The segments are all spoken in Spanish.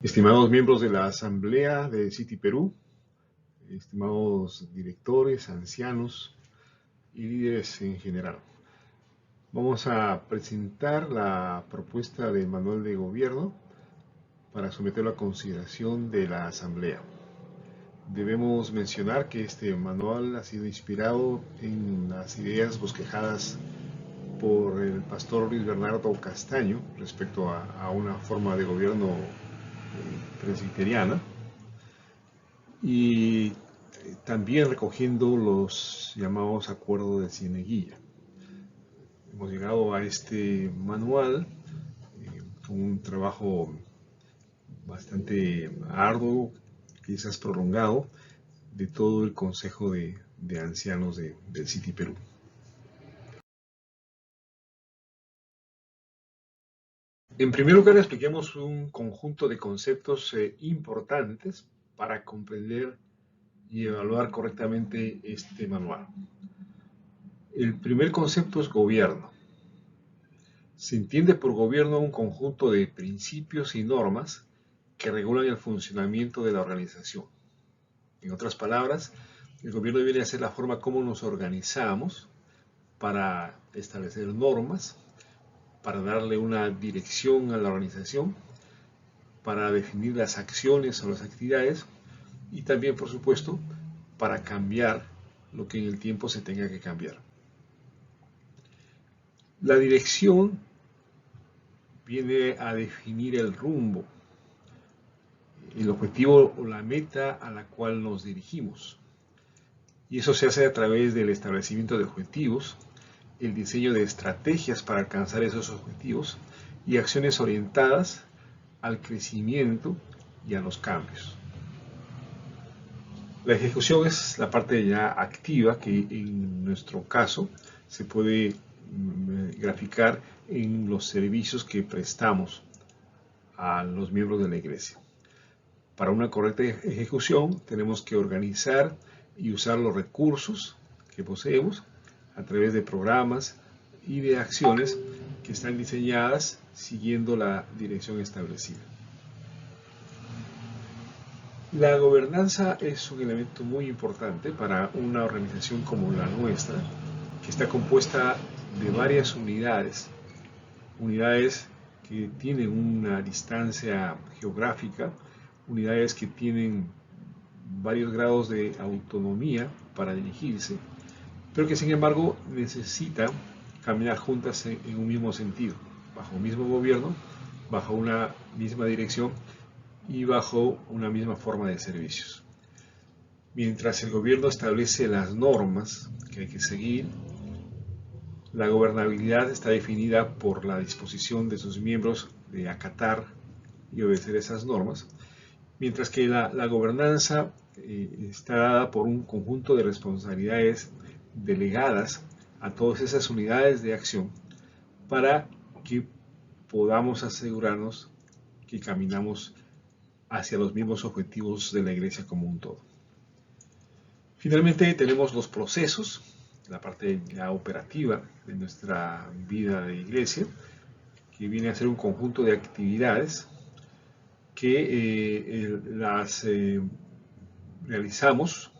Estimados miembros de la Asamblea de City Perú, estimados directores, ancianos y líderes en general, vamos a presentar la propuesta del manual de gobierno para someterlo a consideración de la Asamblea. Debemos mencionar que este manual ha sido inspirado en las ideas bosquejadas por el pastor Luis Bernardo Castaño respecto a una forma de gobierno presbiteriana, y también recogiendo los llamados acuerdos de Cieneguilla. Hemos llegado a este manual con un trabajo bastante arduo, quizás prolongado, de todo el Consejo de Ancianos del City Perú. En primer lugar, expliquemos un conjunto de conceptos importantes para comprender y evaluar correctamente este manual. El primer concepto es gobierno. Se entiende por gobierno un conjunto de principios y normas que regulan el funcionamiento de la organización. En otras palabras, el gobierno viene a ser la forma como nos organizamos para establecer normas, para darle una dirección a la organización, para definir las acciones o las actividades y también, por supuesto, para cambiar lo que en el tiempo se tenga que cambiar. La dirección viene a definir el rumbo, el objetivo o la meta a la cual nos dirigimos. Y eso se hace a través del establecimiento de objetivos, el diseño de estrategias para alcanzar esos objetivos y acciones orientadas al crecimiento y a los cambios. La ejecución es la parte ya activa que en nuestro caso se puede graficar en los servicios que prestamos a los miembros de la iglesia. Para una correcta ejecución tenemos que organizar y usar los recursos que poseemos a través de programas y de acciones que están diseñadas siguiendo la dirección establecida. La gobernanza es un elemento muy importante para una organización como la nuestra, que está compuesta de varias unidades que tienen una distancia geográfica, unidades que tienen varios grados de autonomía para dirigirse, pero que sin embargo necesitan caminar juntas en un mismo sentido, bajo un mismo gobierno, bajo una misma dirección y bajo una misma forma de servicios. Mientras el gobierno establece las normas que hay que seguir, la gobernabilidad está definida por la disposición de sus miembros de acatar y obedecer esas normas, mientras que la gobernanza está dada por un conjunto de responsabilidades delegadas a todas esas unidades de acción para que podamos asegurarnos que caminamos hacia los mismos objetivos de la iglesia como un todo. Finalmente tenemos los procesos, la parte ya operativa de nuestra vida de iglesia, que viene a ser un conjunto de actividades que las realizamos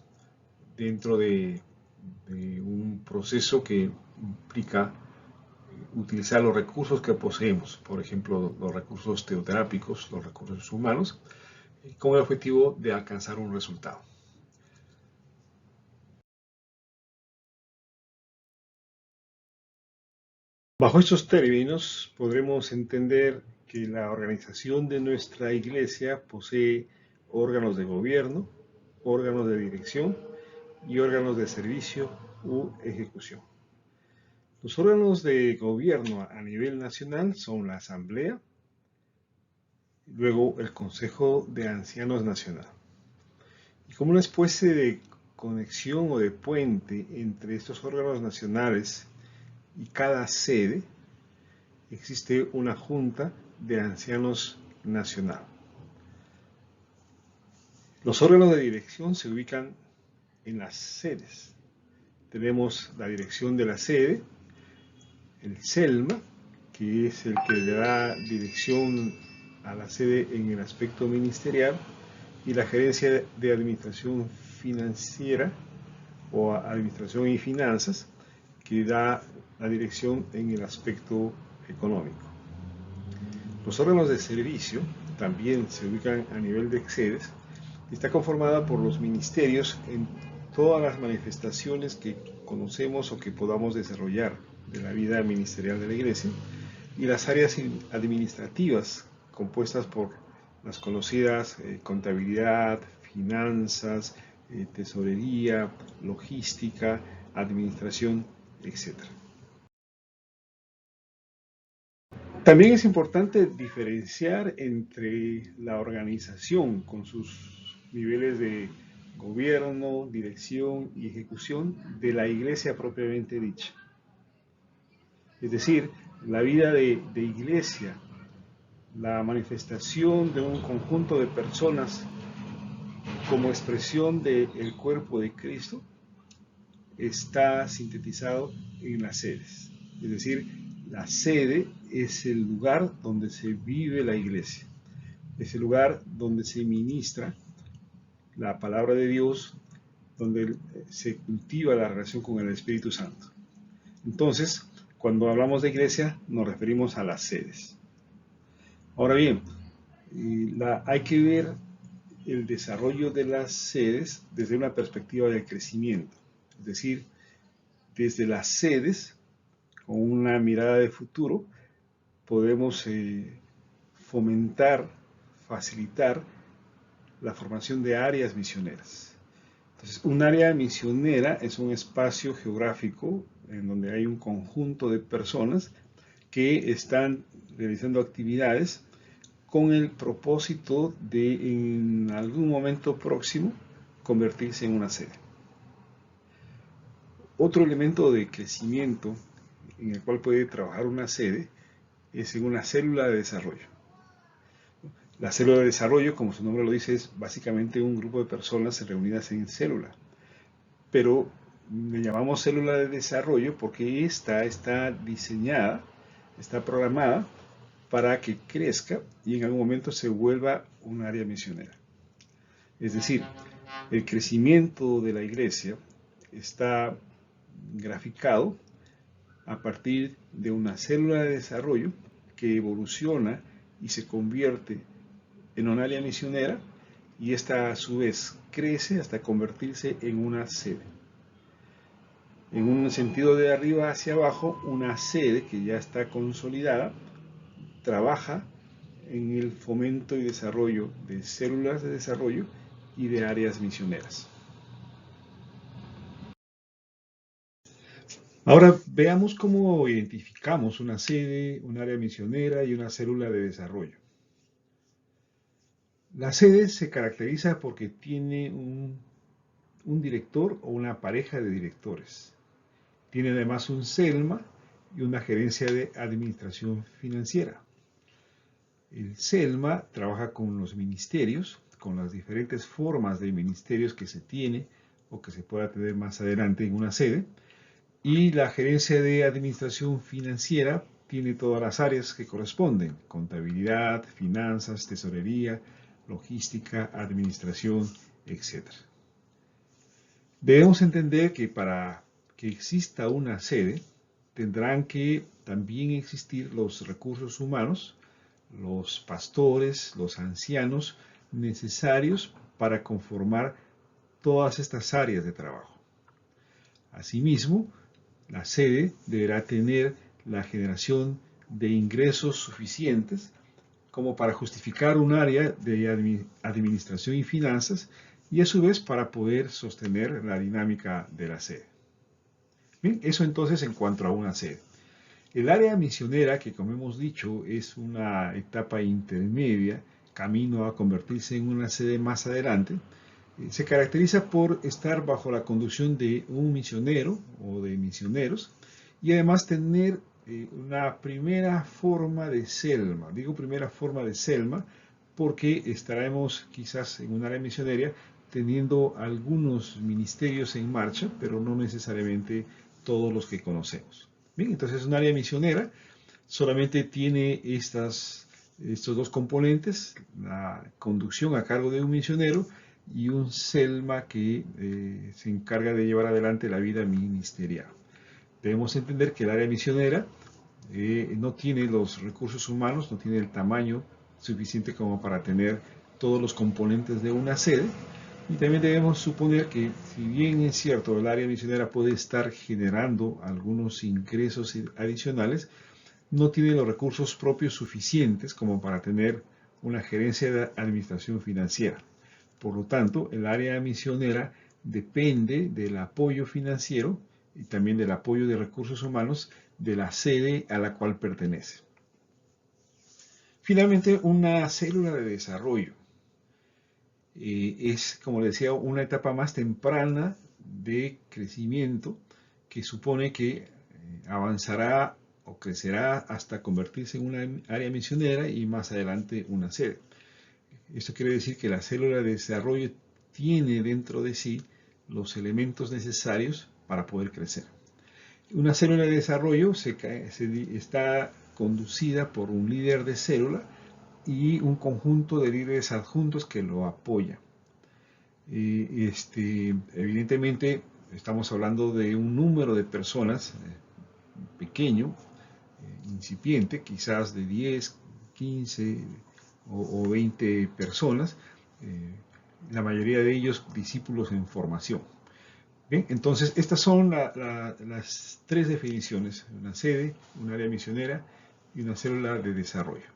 dentro de un proceso que implica utilizar los recursos que poseemos, por ejemplo, los recursos teoterápicos, los recursos humanos, con el objetivo de alcanzar un resultado. Bajo estos términos, podremos entender que la organización de nuestra iglesia posee órganos de gobierno, órganos de dirección y órganos de servicio u ejecución. Los órganos de gobierno a nivel nacional son la Asamblea, luego el Consejo de Ancianos Nacional. Y como una especie de conexión o de puente entre estos órganos nacionales y cada sede, existe una Junta de Ancianos Nacional. Los órganos de dirección se ubican en las sedes. Tenemos la dirección de la sede, el CELMA, que es el que le da dirección a la sede en el aspecto ministerial y la gerencia de administración financiera o administración y finanzas, que da la dirección en el aspecto económico. Los órganos de servicio también se ubican a nivel de sedes y está conformada por los ministerios en todas las manifestaciones que conocemos o que podamos desarrollar de la vida ministerial de la Iglesia, y las áreas administrativas compuestas por las conocidas contabilidad, finanzas, tesorería, logística, administración, etc. También es importante diferenciar entre la organización con sus niveles de gobierno, dirección y ejecución de la iglesia propiamente dicha. Es decir, la vida de iglesia, la manifestación de un conjunto de personas como expresión del cuerpo de Cristo, está sintetizado en las sedes. Es decir, la sede es el lugar donde se vive la iglesia, es el lugar donde se ministra la palabra de Dios, donde se cultiva la relación con el Espíritu Santo. Entonces, cuando hablamos de iglesia, nos referimos a las sedes. Ahora bien, hay que ver el desarrollo de las sedes desde una perspectiva de crecimiento, es decir, desde las sedes, con una mirada de futuro, podemos fomentar, facilitar la formación de áreas misioneras. Entonces, un área misionera es un espacio geográfico en donde hay un conjunto de personas que están realizando actividades con el propósito de, en algún momento próximo, convertirse en una sede. Otro elemento de crecimiento en el cual puede trabajar una sede es en una célula de desarrollo. La célula de desarrollo, como su nombre lo dice, es básicamente un grupo de personas reunidas en célula. Pero le llamamos célula de desarrollo porque esta está diseñada, está programada para que crezca y en algún momento se vuelva un área misionera. Es decir, el crecimiento de la iglesia está graficado a partir de una célula de desarrollo que evoluciona y se convierte en un área misionera, y esta a su vez crece hasta convertirse en una sede. En un sentido de arriba hacia abajo, una sede que ya está consolidada trabaja en el fomento y desarrollo de células de desarrollo y de áreas misioneras. Ahora veamos cómo identificamos una sede, un área misionera y una célula de desarrollo. La sede se caracteriza porque tiene un director o una pareja de directores. Tiene además un CELMA y una gerencia de administración financiera. El CELMA trabaja con los ministerios, con las diferentes formas de ministerios que se tiene o que se pueda tener más adelante en una sede. Y la gerencia de administración financiera tiene todas las áreas que corresponden: contabilidad, finanzas, tesorería, logística, administración, etc. Debemos entender que para que exista una sede, tendrán que también existir los recursos humanos, los pastores, los ancianos necesarios para conformar todas estas áreas de trabajo. Asimismo, la sede deberá tener la generación de ingresos suficientes como para justificar un área de administración y finanzas, y a su vez para poder sostener la dinámica de la sede. Bien, eso entonces en cuanto a una sede. El área misionera, que como hemos dicho es una etapa intermedia, camino a convertirse en una sede más adelante, se caracteriza por estar bajo la conducción de un misionero o de misioneros, y además tener una primera forma de CELMA. Digo primera forma de CELMA porque estaremos quizás en un área misionera teniendo algunos ministerios en marcha, pero no necesariamente todos los que conocemos. Bien, entonces un área misionera solamente tiene estas estos dos componentes, la conducción a cargo de un misionero y un CELMA que se encarga de llevar adelante la vida ministerial. Debemos entender que el área misionera no tiene los recursos humanos, no tiene el tamaño suficiente como para tener todos los componentes de una sede. Y también debemos suponer que, si bien es cierto, el área misionera puede estar generando algunos ingresos adicionales, no tiene los recursos propios suficientes como para tener una gerencia de administración financiera. Por lo tanto, el área misionera depende del apoyo financiero y también del apoyo de recursos humanos de la sede a la cual pertenece. Finalmente, una célula de desarrollo es, como les decía, una etapa más temprana de crecimiento que supone que avanzará o crecerá hasta convertirse en una área misionera y más adelante una sede. Esto quiere decir que la célula de desarrollo tiene dentro de sí los elementos necesarios para poder crecer. Una célula de desarrollo está conducida por un líder de célula y un conjunto de líderes adjuntos que lo apoya. Evidentemente estamos hablando de un número de personas pequeño, incipiente, quizás de 10, 15 o 20 personas, la mayoría de ellos discípulos en formación. Bien, entonces estas son las tres definiciones: una sede, un área misionera y una célula de desarrollo.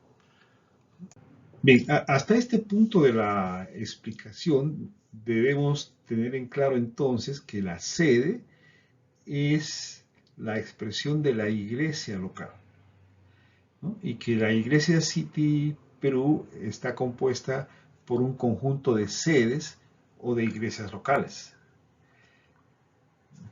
Bien, hasta este punto de la explicación debemos tener en claro entonces que la sede es la expresión de la iglesia local, ¿no? Y que la iglesia City Perú está compuesta por un conjunto de sedes o de iglesias locales.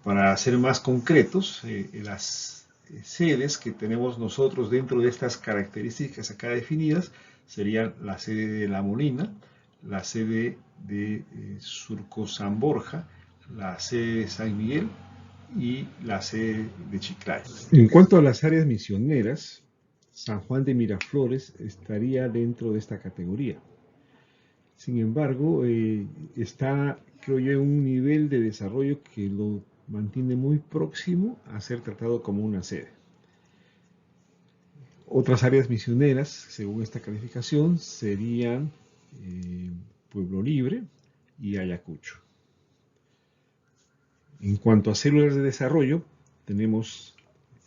Para ser más concretos, las sedes que tenemos nosotros dentro de estas características acá definidas serían la sede de La Molina, la sede de Surco San Borja, la sede de San Miguel y la sede de Chiclayo. En cuanto a las áreas misioneras, San Juan de Miraflores estaría dentro de esta categoría. Sin embargo, está, creo yo, en un nivel de desarrollo que lo mantiene muy próximo a ser tratado como una sede. Otras áreas misioneras, según esta calificación, serían Pueblo Libre y Ayacucho. En cuanto a células de desarrollo, tenemos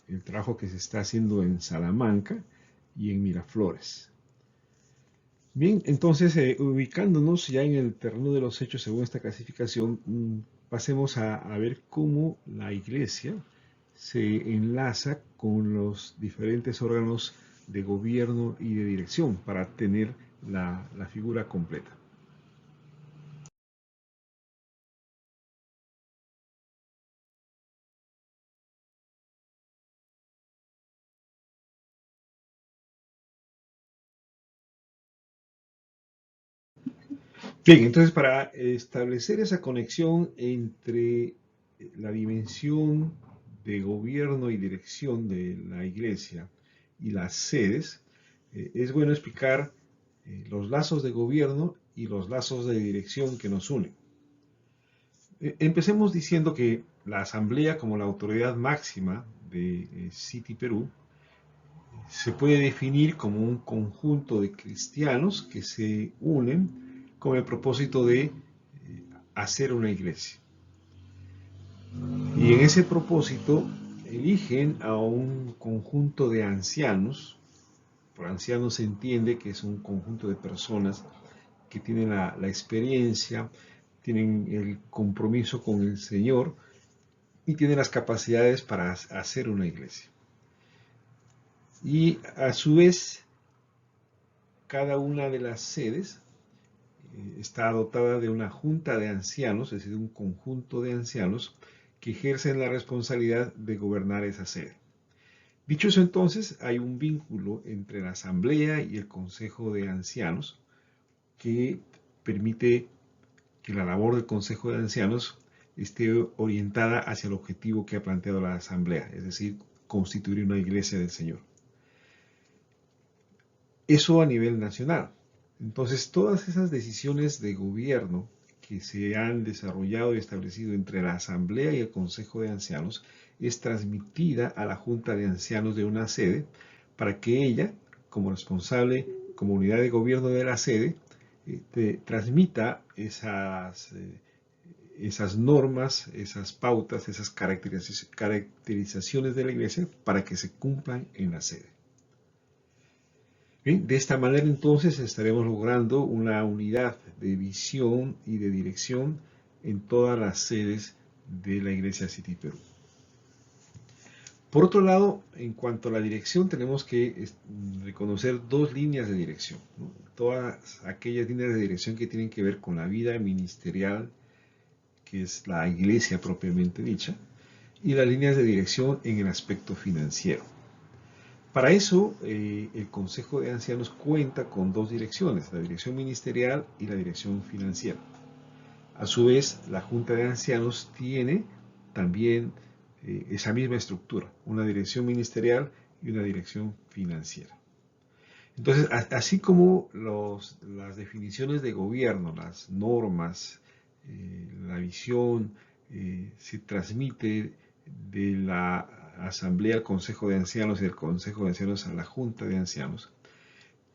el trabajo que se está haciendo en Salamanca y en Miraflores. Bien, entonces, ubicándonos ya en el terreno de los hechos según esta clasificación, pasemos a ver cómo la iglesia se enlaza con los diferentes órganos de gobierno y de dirección para tener la figura completa. Bien, entonces para establecer esa conexión entre la dimensión de gobierno y dirección de la iglesia y las sedes, es bueno explicar los lazos de gobierno y los lazos de dirección que nos unen. Empecemos diciendo que la asamblea, como la autoridad máxima de City Perú, se puede definir como un conjunto de cristianos que se unen con el propósito de hacer una iglesia. Y en ese propósito eligen a un conjunto de ancianos. Por ancianos se entiende que es un conjunto de personas que tienen la experiencia, tienen el compromiso con el Señor y tienen las capacidades para hacer una iglesia. Y a su vez, cada una de las sedes está dotada de una junta de ancianos, es decir, un conjunto de ancianos que ejercen la responsabilidad de gobernar esa sede. Dicho eso, entonces, hay un vínculo entre la asamblea y el consejo de ancianos que permite que la labor del consejo de ancianos esté orientada hacia el objetivo que ha planteado la asamblea, es decir, constituir una iglesia del Señor. Eso a nivel nacional. Entonces, todas esas decisiones de gobierno que se han desarrollado y establecido entre la Asamblea y el Consejo de Ancianos es transmitida a la Junta de Ancianos de una sede para que ella, como responsable, como unidad de gobierno de la sede, transmita esas normas, esas pautas, esas caracterizaciones de la iglesia para que se cumplan en la sede. Bien, de esta manera entonces estaremos logrando una unidad de visión y de dirección en todas las sedes de la Iglesia City Perú. Por otro lado, en cuanto a la dirección, tenemos que reconocer dos líneas de dirección, ¿no? Todas aquellas líneas de dirección que tienen que ver con la vida ministerial, que es la iglesia propiamente dicha, y las líneas de dirección en el aspecto financiero. Para eso, el Consejo de Ancianos cuenta con dos direcciones, la dirección ministerial y la dirección financiera. A su vez, la Junta de Ancianos tiene también esa misma estructura, una dirección ministerial y una dirección financiera. Entonces, así como las definiciones de gobierno, las normas, la visión se transmite de la Asamblea al Consejo de Ancianos y del Consejo de Ancianos a la Junta de Ancianos,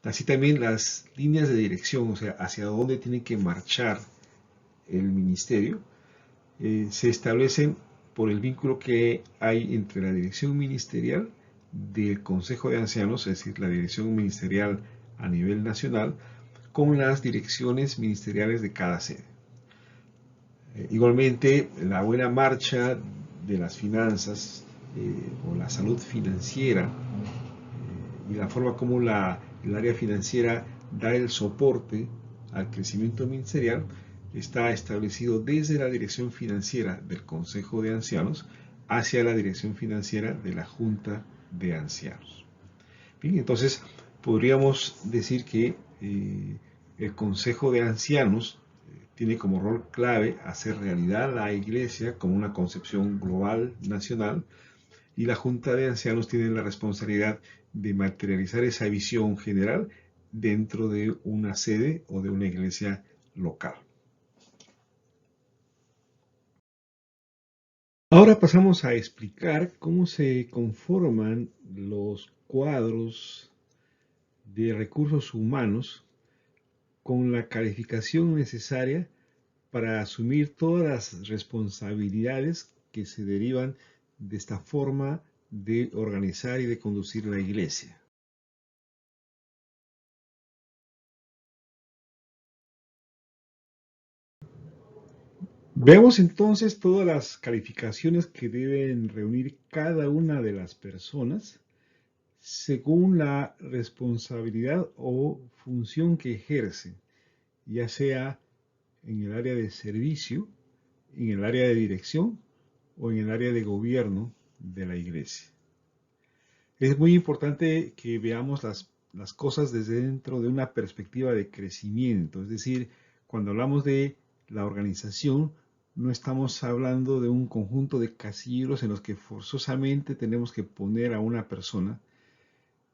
así también las líneas de dirección, o sea, hacia dónde tiene que marchar el ministerio, se establecen por el vínculo que hay entre la dirección ministerial del Consejo de Ancianos, es decir, la dirección ministerial a nivel nacional, con las direcciones ministeriales de cada sede. Igualmente, la buena marcha de las finanzas o la salud financiera y la forma como el área financiera da el soporte al crecimiento ministerial está establecido desde la dirección financiera del Consejo de Ancianos hacia la dirección financiera de la Junta de Ancianos. Bien, entonces podríamos decir que el Consejo de Ancianos tiene como rol clave hacer realidad la Iglesia como una concepción global, nacional, y la Junta de Ancianos tiene la responsabilidad de materializar esa visión general dentro de una sede o de una iglesia local. Ahora pasamos a explicar cómo se conforman los cuadros de recursos humanos con la calificación necesaria para asumir todas las responsabilidades que se derivan de esta forma de organizar y de conducir la iglesia. Veamos entonces todas las calificaciones que deben reunir cada una de las personas según la responsabilidad o función que ejerce, ya sea en el área de servicio, en el área de dirección o en el área de gobierno de la iglesia. Es muy importante que veamos las cosas desde dentro de una perspectiva de crecimiento, es decir, cuando hablamos de la organización, no estamos hablando de un conjunto de casilleros en los que forzosamente tenemos que poner a una persona,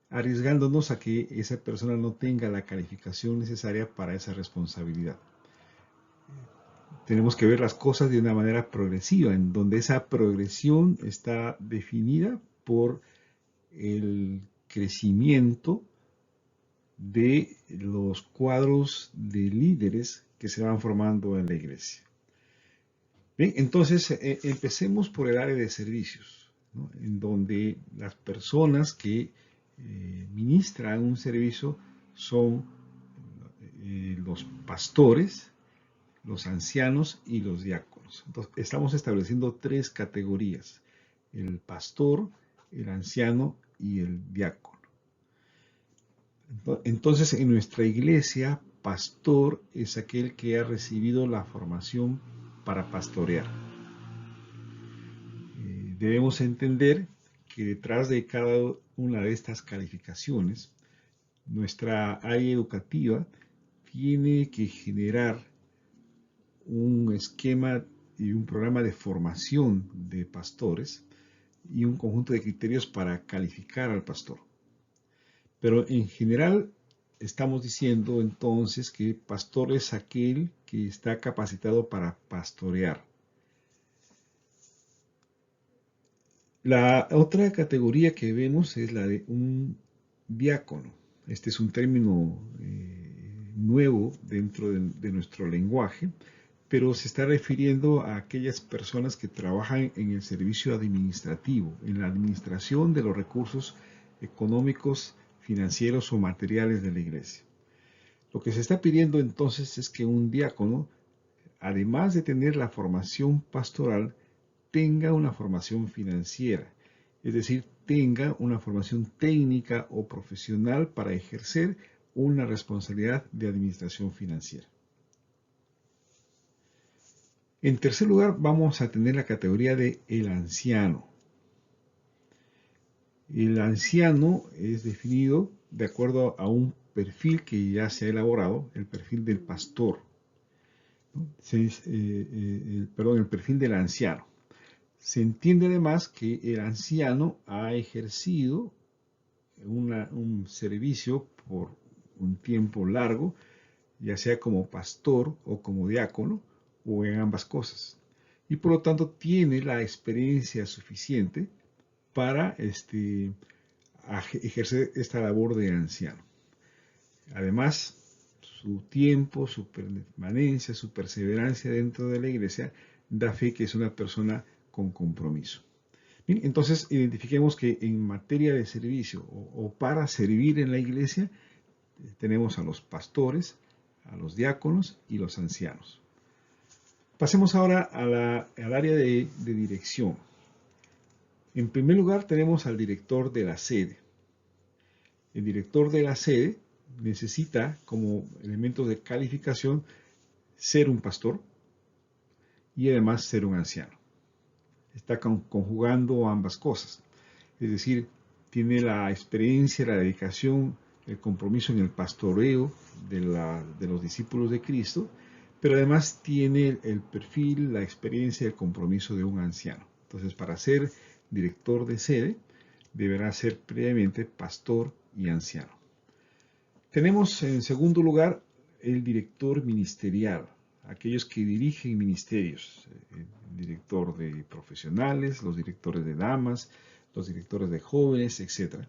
arriesgándonos a que esa persona no tenga la calificación necesaria para esa responsabilidad. Tenemos que ver las cosas de una manera progresiva, en donde esa progresión está definida por el crecimiento de los cuadros de líderes que se van formando en la iglesia. Bien, entonces empecemos por el área de servicios, ¿no? En donde las personas que ministran un servicio son los pastores, los ancianos y los diáconos. Entonces, estamos estableciendo tres categorías: el pastor, el anciano y el diácono. Entonces, en nuestra iglesia, pastor es aquel que ha recibido la formación para pastorear. Debemos entender que detrás de cada una de estas calificaciones, nuestra área educativa tiene que generar un esquema y un programa de formación de pastores y un conjunto de criterios para calificar al pastor. Pero en general, estamos diciendo entonces que pastor es aquel que está capacitado para pastorear. La otra categoría que vemos es la de un diácono. Este es un término nuevo dentro de nuestro lenguaje, pero se está refiriendo a aquellas personas que trabajan en el servicio administrativo, en la administración de los recursos económicos, financieros o materiales de la iglesia. Lo que se está pidiendo entonces es que un diácono, además de tener la formación pastoral, tenga una formación financiera, es decir, tenga una formación técnica o profesional para ejercer una responsabilidad de administración financiera. En tercer lugar, vamos a tener la categoría de el anciano. El anciano es definido de acuerdo a un perfil que ya se ha elaborado, el perfil del pastor, ¿no? El perfil del anciano. Se entiende además que el anciano ha ejercido un servicio por un tiempo largo, ya sea como pastor o como diácono, o en ambas cosas. Y por lo tanto tiene la experiencia suficiente para ejercer esta labor de anciano. Además, su tiempo, su permanencia, su perseverancia dentro de la iglesia da fe que es una persona con compromiso. Bien, entonces identifiquemos que en materia de servicio o para servir en la iglesia tenemos a los pastores, a los diáconos y los ancianos. Pasemos ahora al área de dirección. En primer lugar tenemos al director de la sede. El director de la sede necesita como elementos de calificación ser un pastor y además ser un anciano. Está conjugando ambas cosas. Es decir, tiene la experiencia, la dedicación, el compromiso en el pastoreo de los discípulos de Cristo, pero además tiene el perfil, la experiencia, el compromiso de un anciano. Entonces, para ser director de sede, deberá ser previamente pastor y anciano. Tenemos en segundo lugar el director ministerial, aquellos que dirigen ministerios, el director de profesionales, los directores de damas, los directores de jóvenes, etc.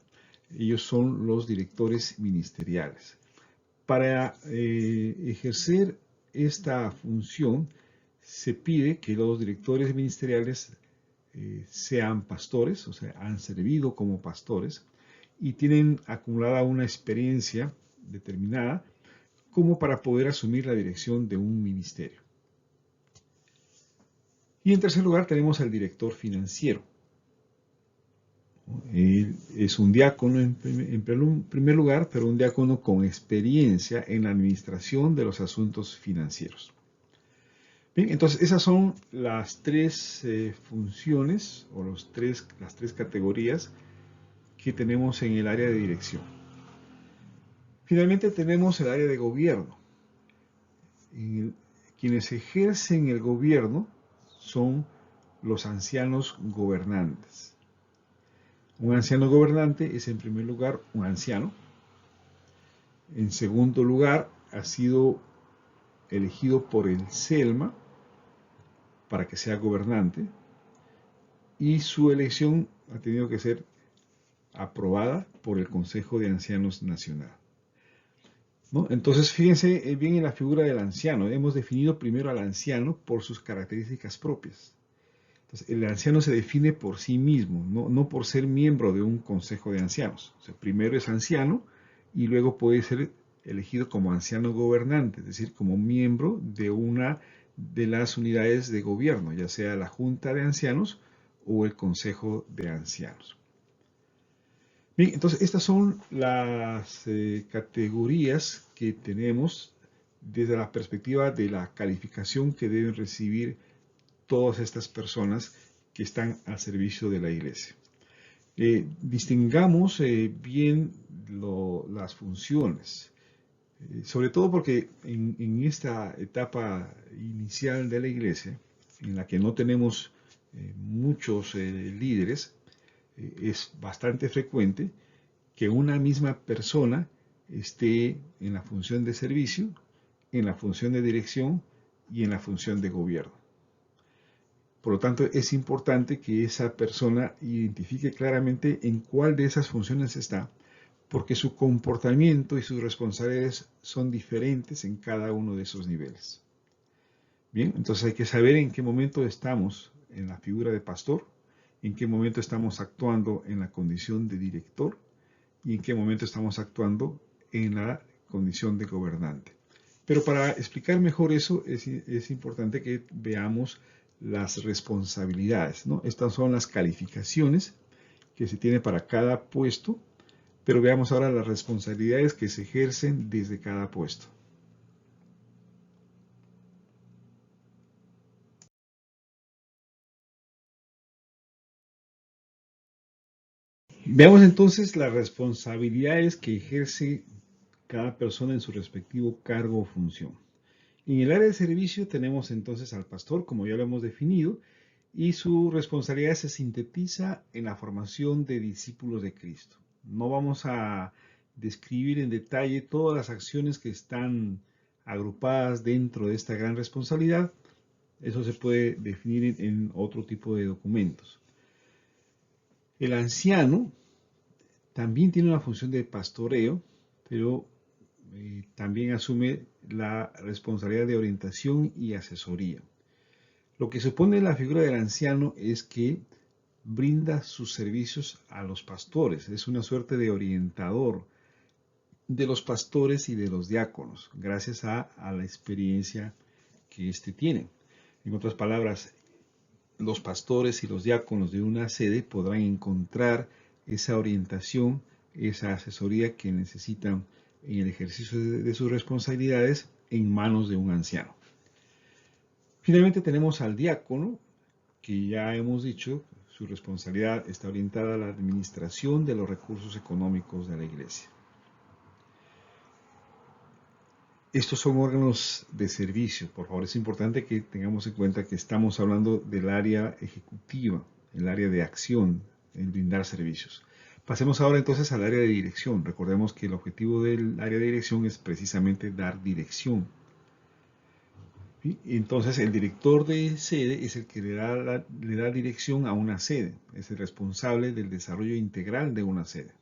Ellos son los directores ministeriales. Para ejercer esta función se pide que los directores ministeriales sean pastores, o sea, han servido como pastores y tienen acumulada una experiencia determinada como para poder asumir la dirección de un ministerio. Y en tercer lugar tenemos al director financiero. Él es un diácono en primer lugar, pero un diácono con experiencia en la administración de los asuntos financieros. Bien, entonces esas son las tres funciones o las tres categorías que tenemos en el área de dirección. Finalmente tenemos el área de gobierno. Quienes ejercen el gobierno son los ancianos gobernantes. Un anciano gobernante es en primer lugar un anciano. En segundo lugar, ha sido elegido por el CELMA para que sea gobernante y su elección ha tenido que ser aprobada por el Consejo de Ancianos Nacional, ¿no? Entonces, fíjense bien en la figura del anciano. Hemos definido primero al anciano por sus características propias. Entonces, el anciano se define por sí mismo, no por ser miembro de un consejo de ancianos. O sea, primero es anciano y luego puede ser elegido como anciano gobernante, es decir, como miembro de una de las unidades de gobierno, ya sea la Junta de Ancianos o el Consejo de Ancianos. Bien, entonces estas son las categorías que tenemos desde la perspectiva de la calificación que deben recibir todas estas personas que están al servicio de la iglesia. Distingamos bien las funciones, sobre todo porque en esta etapa inicial de la iglesia, en la que no tenemos muchos líderes, es bastante frecuente que una misma persona esté en la función de servicio, en la función de dirección y en la función de gobierno. Por lo tanto, es importante que esa persona identifique claramente en cuál de esas funciones está, porque su comportamiento y sus responsabilidades son diferentes en cada uno de esos niveles. Bien, entonces hay que saber en qué momento estamos en la figura de pastor, en qué momento estamos actuando en la condición de director y en qué momento estamos actuando en la condición de gobernante. Pero para explicar mejor eso es importante que veamos las responsabilidades, ¿no? Estas son las calificaciones que se tiene para cada puesto, pero veamos ahora las responsabilidades que se ejercen desde cada puesto. Veamos entonces las responsabilidades que ejerce cada persona en su respectivo cargo o función. En el área de servicio tenemos entonces al pastor, como ya lo hemos definido, y su responsabilidad se sintetiza en la formación de discípulos de Cristo. No vamos a describir en detalle todas las acciones que están agrupadas dentro de esta gran responsabilidad. Eso se puede definir en otro tipo de documentos. El anciano también tiene una función de pastoreo, pero también asume la responsabilidad de orientación y asesoría. Lo que supone la figura del anciano es que brinda sus servicios a los pastores, es una suerte de orientador de los pastores y de los diáconos, gracias a la experiencia que éste tiene. En otras palabras, los pastores y los diáconos de una sede podrán encontrar esa orientación, esa asesoría que necesitan en el ejercicio de sus responsabilidades en manos de un anciano. Finalmente tenemos al diácono, que ya hemos dicho, su responsabilidad está orientada a la administración de los recursos económicos de la iglesia. Estos son órganos de servicio. Por favor, es importante que tengamos en cuenta que estamos hablando del área ejecutiva, el área de acción, en brindar servicios. Pasemos ahora entonces al área de dirección. Recordemos que el objetivo del área de dirección es precisamente dar dirección. ¿Sí? Entonces, el director de sede es el que le da dirección a una sede. Es el responsable del desarrollo integral de una sede.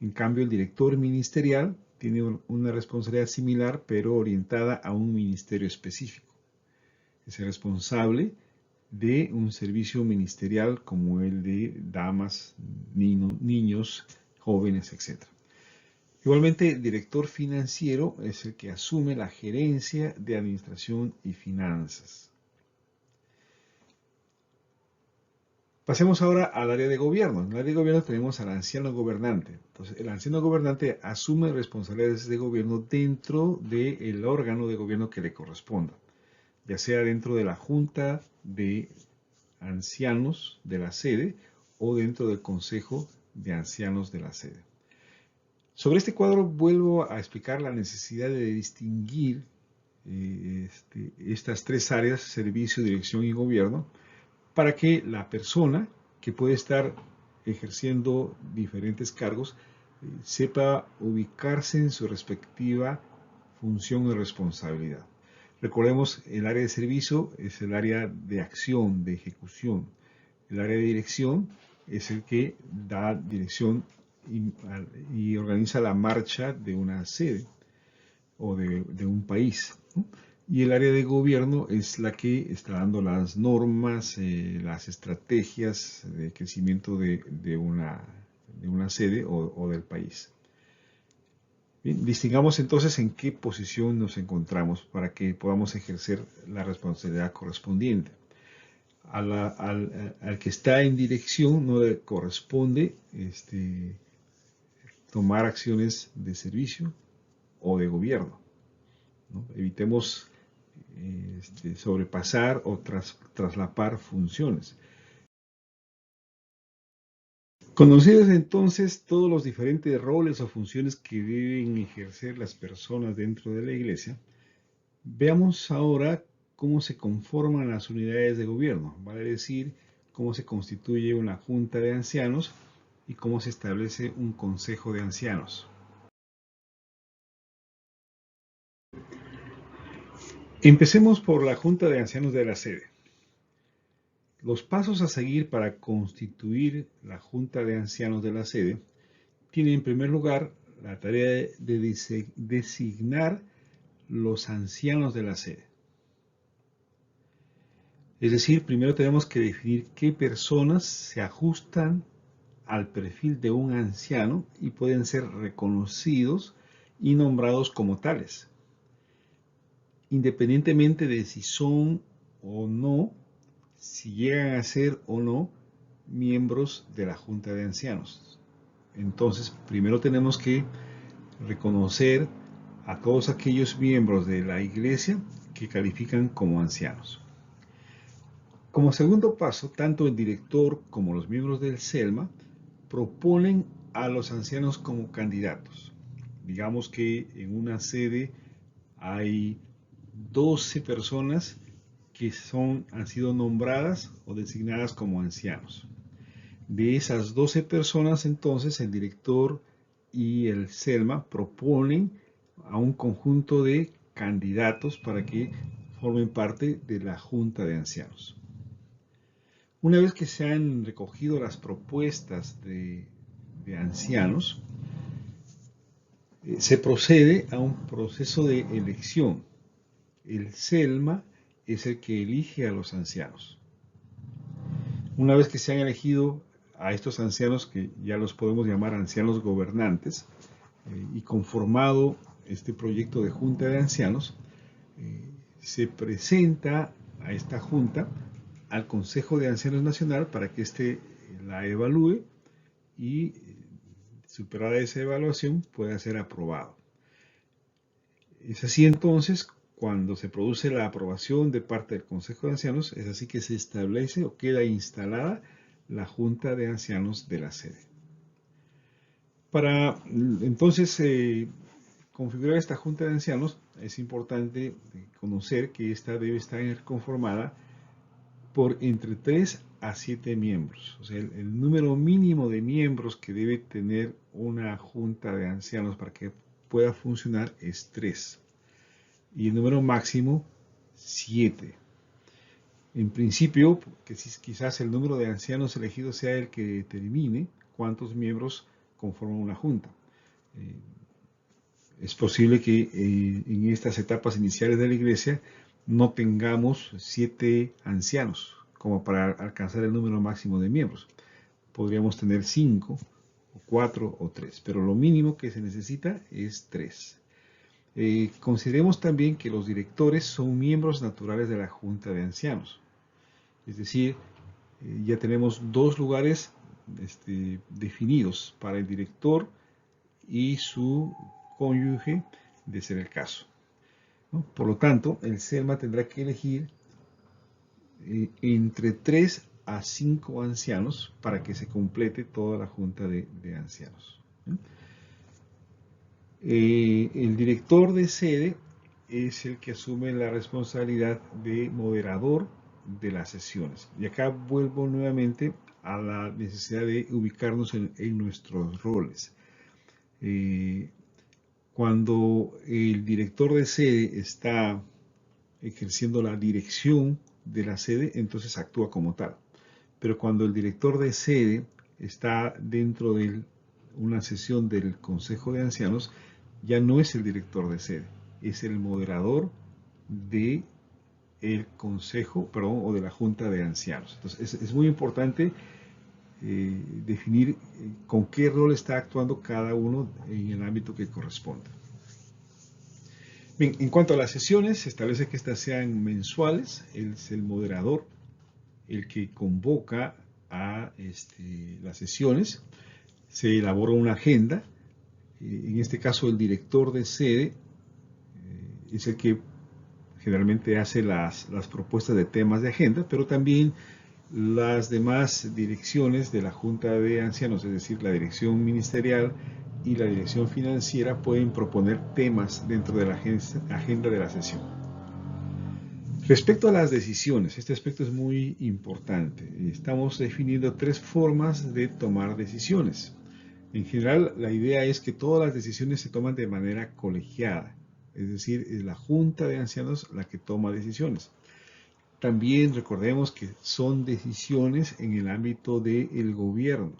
En cambio, el director ministerial tiene una responsabilidad similar, pero orientada a un ministerio específico. Es el responsable de un servicio ministerial como el de damas, niños, jóvenes, etc. Igualmente, el director financiero es el que asume la gerencia de administración y finanzas. Pasemos ahora al área de gobierno. En el área de gobierno tenemos al anciano gobernante. Entonces, el anciano gobernante asume responsabilidades de gobierno dentro del órgano de gobierno que le corresponda, ya sea dentro de la junta de ancianos de la sede o dentro del consejo de ancianos de la sede. Sobre este cuadro vuelvo a explicar la necesidad de distinguir estas tres áreas, servicio, dirección y gobierno, para que la persona que puede estar ejerciendo diferentes cargos sepa ubicarse en su respectiva función y responsabilidad. Recordemos, el área de servicio es el área de acción, de ejecución. El área de dirección es el que da dirección y organiza la marcha de una sede o de un país, ¿no? Y el área de gobierno es la que está dando las normas, las estrategias de crecimiento de una sede o del país. Bien, distingamos entonces en qué posición nos encontramos para que podamos ejercer la responsabilidad correspondiente. Al que está en dirección no le corresponde tomar acciones de servicio o de gobierno, ¿no? Evitemos sobrepasar o traslapar funciones. Conocidos entonces todos los diferentes roles o funciones que deben ejercer las personas dentro de la iglesia, veamos ahora cómo se conforman las unidades de gobierno, vale decir, cómo se constituye una junta de ancianos y cómo se establece un consejo de ancianos. Empecemos por la Junta de Ancianos de la sede. Los pasos a seguir para constituir la Junta de Ancianos de la sede tienen en primer lugar la tarea de designar los ancianos de la sede. Es decir, primero tenemos que definir qué personas se ajustan al perfil de un anciano y pueden ser reconocidos y nombrados como tales, independientemente de si son o no, si llegan a ser o no miembros de la Junta de Ancianos. Entonces, primero tenemos que reconocer a todos aquellos miembros de la iglesia que califican como ancianos. Como segundo paso, tanto el director como los miembros del CELMA proponen a los ancianos como candidatos. Digamos que en una sede hay 12 personas que han sido nombradas o designadas como ancianos. De esas 12 personas, entonces, el director y el CELMA proponen a un conjunto de candidatos para que formen parte de la Junta de Ancianos. Una vez que se han recogido las propuestas de ancianos, se procede a un proceso de elección. El CELMA es el que elige a los ancianos. Una vez que se han elegido a estos ancianos, que ya los podemos llamar ancianos gobernantes, y conformado este proyecto de Junta de Ancianos, se presenta a esta Junta al Consejo de Ancianos Nacional para que éste la evalúe y, superada esa evaluación, pueda ser aprobado. Es así entonces, cuando se produce la aprobación de parte del Consejo de Ancianos, es así que se establece o queda instalada la Junta de Ancianos de la sede. Para entonces configurar esta Junta de Ancianos, es importante conocer que esta debe estar conformada por entre 3 a 7 miembros. O sea, el número mínimo de miembros que debe tener una Junta de Ancianos para que pueda funcionar es 3. Y el número máximo, 7. En principio, que quizás el número de ancianos elegidos sea el que determine cuántos miembros conforman una junta. Es posible que en estas etapas iniciales de la iglesia no tengamos 7 ancianos como para alcanzar el número máximo de miembros. Podríamos tener 5, 4 o 3, pero lo mínimo que se necesita es 3. Consideremos también que los directores son miembros naturales de la Junta de Ancianos. Es decir, ya tenemos 2 lugares definidos para el director y su cónyuge, de ser el caso, ¿no? Por lo tanto, el CELMA tendrá que elegir entre 3 a 5 ancianos para que se complete toda la Junta de Ancianos, ¿no? El director de sede es el que asume la responsabilidad de moderador de las sesiones. Y acá vuelvo nuevamente a la necesidad de ubicarnos en nuestros roles. Cuando el director de sede está ejerciendo la dirección de la sede, entonces actúa como tal. Pero cuando el director de sede está dentro de una sesión del Consejo de Ancianos, ya no es el director de sede, es el moderador de el Consejo, perdón, o de la Junta de Ancianos. Entonces es muy importante definir con qué rol está actuando cada uno en el ámbito que corresponde. Bien, en cuanto a las sesiones, se establece que estas sean mensuales. Es el moderador el que convoca a las sesiones. Se elabora una agenda. En este caso, el director de sede es el que generalmente hace las propuestas de temas de agenda, pero también las demás direcciones de la Junta de Ancianos, es decir, la dirección ministerial y la dirección financiera, pueden proponer temas dentro de la agenda de la sesión. Respecto a las decisiones, este aspecto es muy importante. Estamos definiendo 3 formas de tomar decisiones. En general, la idea es que todas las decisiones se toman de manera colegiada, es decir, es la Junta de Ancianos la que toma decisiones. También recordemos que son decisiones en el ámbito del gobierno,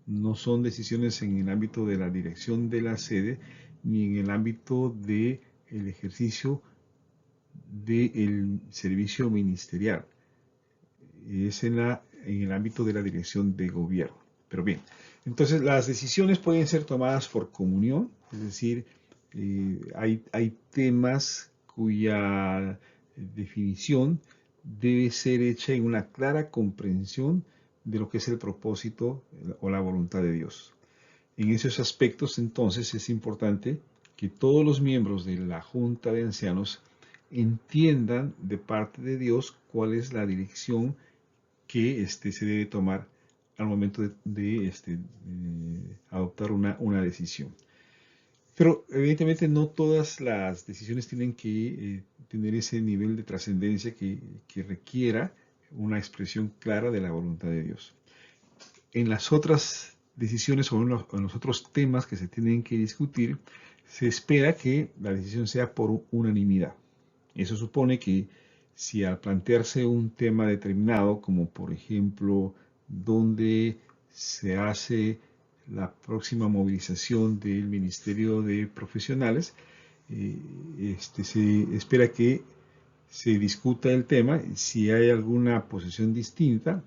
no son decisiones en el ámbito de la dirección de la sede, ni en el ámbito del ejercicio del servicio ministerial. Es en el ámbito de la dirección de gobierno. Pero bien, entonces las decisiones pueden ser tomadas por comunión, es decir, hay temas cuya definición debe ser hecha en una clara comprensión de lo que es el propósito o la voluntad de Dios. En esos aspectos, entonces, es importante que todos los miembros de la Junta de Ancianos entiendan de parte de Dios cuál es la dirección que se debe tomar al momento de adoptar una decisión. Pero evidentemente no todas las decisiones tienen que tener ese nivel de trascendencia que requiera una expresión clara de la voluntad de Dios. En las otras decisiones o en los otros temas que se tienen que discutir, se espera que la decisión sea por unanimidad. Eso supone que si al plantearse un tema determinado, como por ejemplo, dónde se hace la próxima movilización del Ministerio de Profesionales, se espera que se discuta el tema. Si hay alguna posición distinta,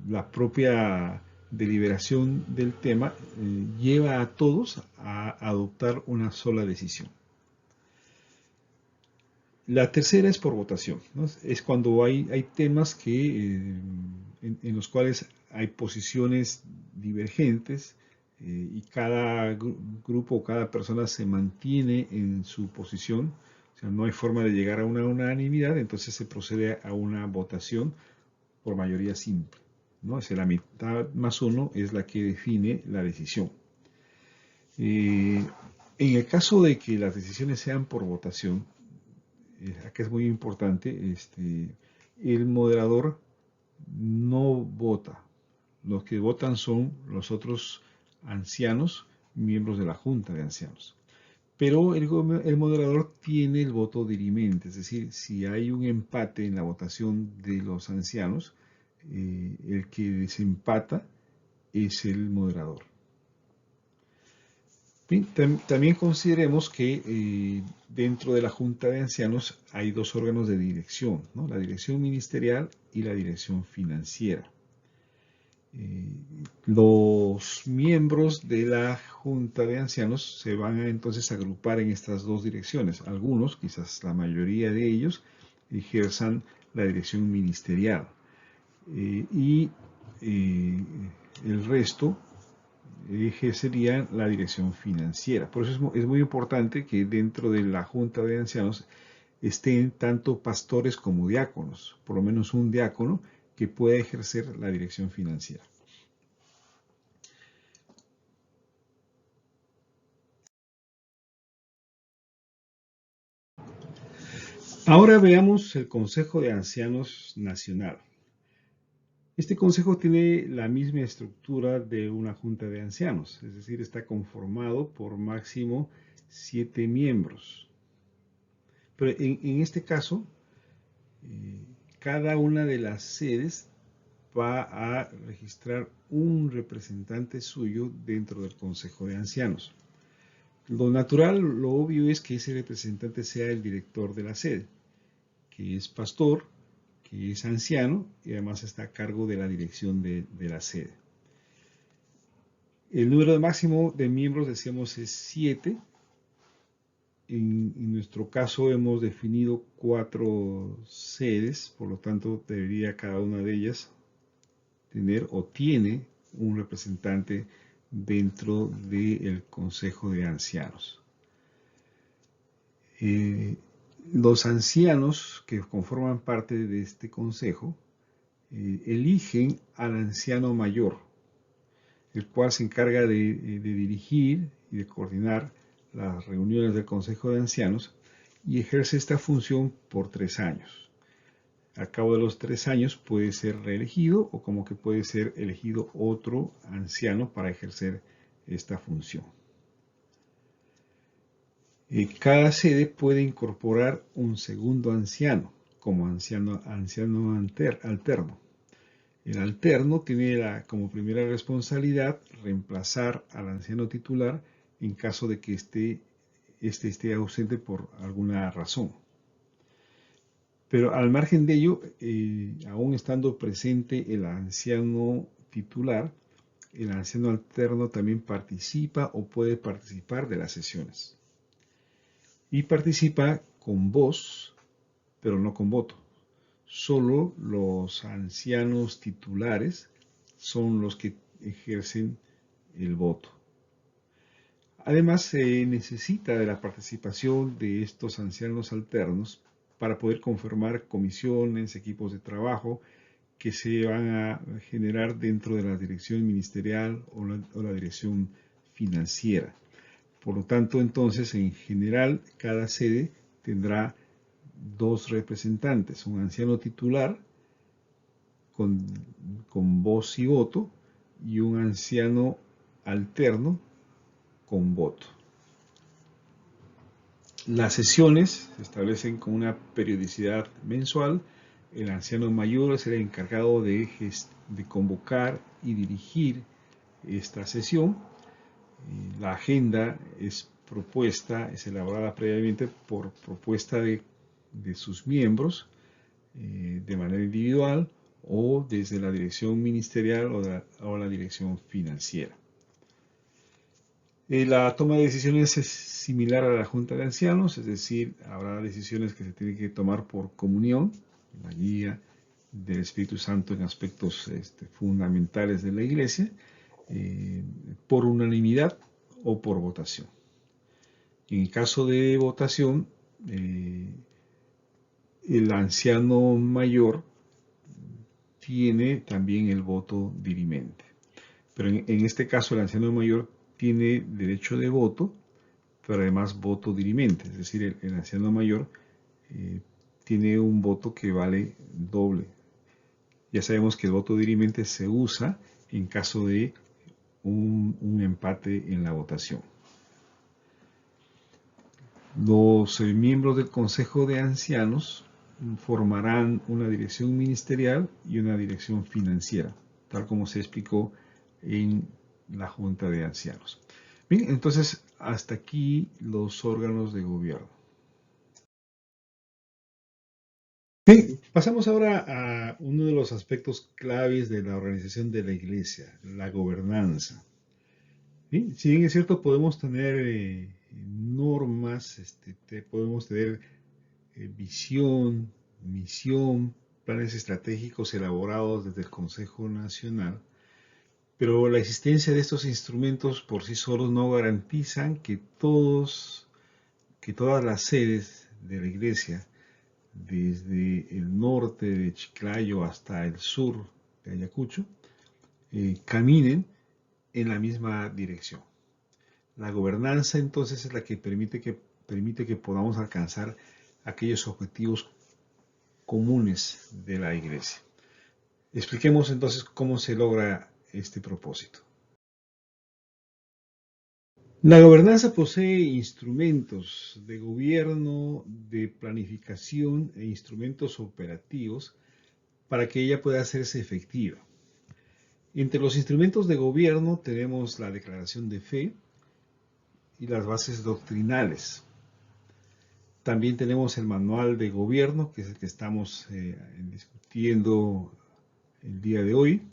la propia deliberación del tema lleva a todos a adoptar una sola decisión. La tercera es por votación, ¿no? Es cuando hay temas en los cuales hay posiciones divergentes y cada grupo o cada persona se mantiene en su posición, o sea, no hay forma de llegar a una unanimidad, entonces se procede a una votación por mayoría simple, ¿no? Es la mitad más uno es la que define la decisión. En el caso de que las decisiones sean por votación, acá es muy importante, el moderador no vota. Los que votan son los otros ancianos, miembros de la Junta de Ancianos. Pero el moderador tiene el voto dirimente, es decir, si hay un empate en la votación de los ancianos, el que desempata es el moderador. Bien, también consideremos que dentro de la Junta de Ancianos hay dos órganos de dirección, ¿no? La dirección ministerial y la dirección financiera. Los miembros de la Junta de Ancianos se van a entonces agrupar en estas dos direcciones. Algunos, quizás la mayoría de ellos, ejerzan la dirección ministerial y el resto ejercerían la dirección financiera. Por eso es muy importante que dentro de la Junta de Ancianos estén tanto pastores como diáconos, por lo menos un diácono que pueda ejercer la dirección financiera. Ahora veamos el Consejo de Ancianos Nacional. Este consejo tiene la misma estructura de una junta de ancianos, es decir, está conformado por máximo 7 miembros. Pero en este caso, cada una de las sedes va a registrar un representante suyo dentro del Consejo de Ancianos. Lo natural, lo obvio es que ese representante sea el director de la sede, que es pastor, que es anciano y además está a cargo de la dirección de la sede. El número máximo de miembros, decíamos, es 7. En nuestro caso hemos definido 4 sedes, por lo tanto debería cada una de ellas tener o tiene un representante dentro del Consejo de Ancianos. Los ancianos que conforman parte de este consejo eligen al anciano mayor, el cual se encarga de dirigir y de coordinar las reuniones del Consejo de Ancianos y ejerce esta función por 3 años. Al cabo de los 3 años puede ser reelegido o como que puede ser elegido otro anciano para ejercer esta función. Cada sede puede incorporar un segundo anciano, como anciano alterno. El alterno tiene como primera responsabilidad reemplazar al anciano titular en caso de que este esté ausente por alguna razón. Pero al margen de ello, aún estando presente el anciano titular, el anciano alterno también participa o puede participar de las sesiones. Y participa con voz, pero no con voto. Solo los ancianos titulares son los que ejercen el voto. Además, se necesita de la participación de estos ancianos alternos para poder conformar comisiones, equipos de trabajo que se van a generar dentro de la dirección ministerial o la dirección financiera. Por lo tanto, entonces, en general, cada sede tendrá dos representantes, un anciano titular con voz y voto y un anciano alterno con voto. Las sesiones se establecen con una periodicidad mensual. El anciano mayor es el encargado de convocar y dirigir esta sesión. La agenda es elaborada previamente por propuesta de sus miembros de manera individual o desde la dirección ministerial o la dirección financiera. La toma de decisiones es similar a la Junta de Ancianos, es decir, habrá decisiones que se tienen que tomar por comunión, la guía del Espíritu Santo en aspectos fundamentales de la Iglesia, por unanimidad o por votación. En el caso de votación, el anciano mayor tiene también el voto dirimente. Pero en este caso el anciano mayor tiene derecho de voto, pero además voto dirimente. Es decir, el anciano mayor tiene un voto que vale doble. Ya sabemos que el voto dirimente se usa en caso de un empate en la votación. Los miembros del Consejo de Ancianos formarán una dirección ministerial y una dirección financiera, tal como se explicó en la Junta de Ancianos. Bien, entonces hasta aquí los órganos de gobierno. Bien, pasamos ahora a uno de los aspectos claves de la organización de la Iglesia, la gobernanza. Bien, si bien es cierto, podemos tener normas, podemos tener visión, misión, planes estratégicos elaborados desde el Consejo Nacional, pero la existencia de estos instrumentos por sí solos no garantizan que todas las sedes de la Iglesia, desde el norte de Chiclayo hasta el sur de Ayacucho, caminen en la misma dirección. La gobernanza entonces es la que permite que podamos alcanzar aquellos objetivos comunes de la Iglesia. Expliquemos entonces cómo se logra este propósito. La gobernanza posee instrumentos de gobierno, de planificación e instrumentos operativos para que ella pueda hacerse efectiva. Entre los instrumentos de gobierno tenemos la declaración de fe y las bases doctrinales. También tenemos el manual de gobierno, que es el que estamos discutiendo el día de hoy.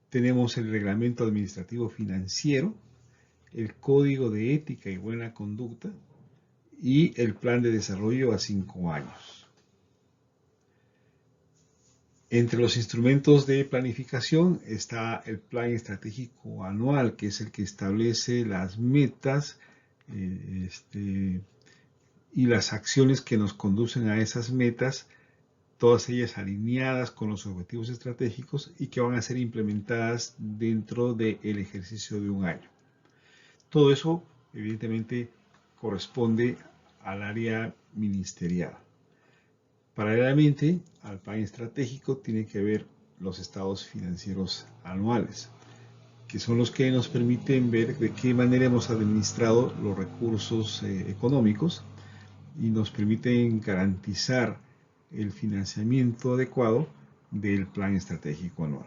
Tenemos el reglamento administrativo financiero, el código de ética y buena conducta y el plan de desarrollo a 5 años. Entre los instrumentos de planificación está el plan estratégico anual, que es el que establece las metas y las acciones que nos conducen a esas metas, todas ellas alineadas con los objetivos estratégicos y que van a ser implementadas dentro del ejercicio de un año. Todo eso, evidentemente, corresponde al área ministerial. Paralelamente al plan estratégico tiene que haber los estados financieros anuales. que son los que nos permiten ver de qué manera hemos administrado los recursos económicos y nos permiten garantizar el financiamiento adecuado del plan estratégico anual.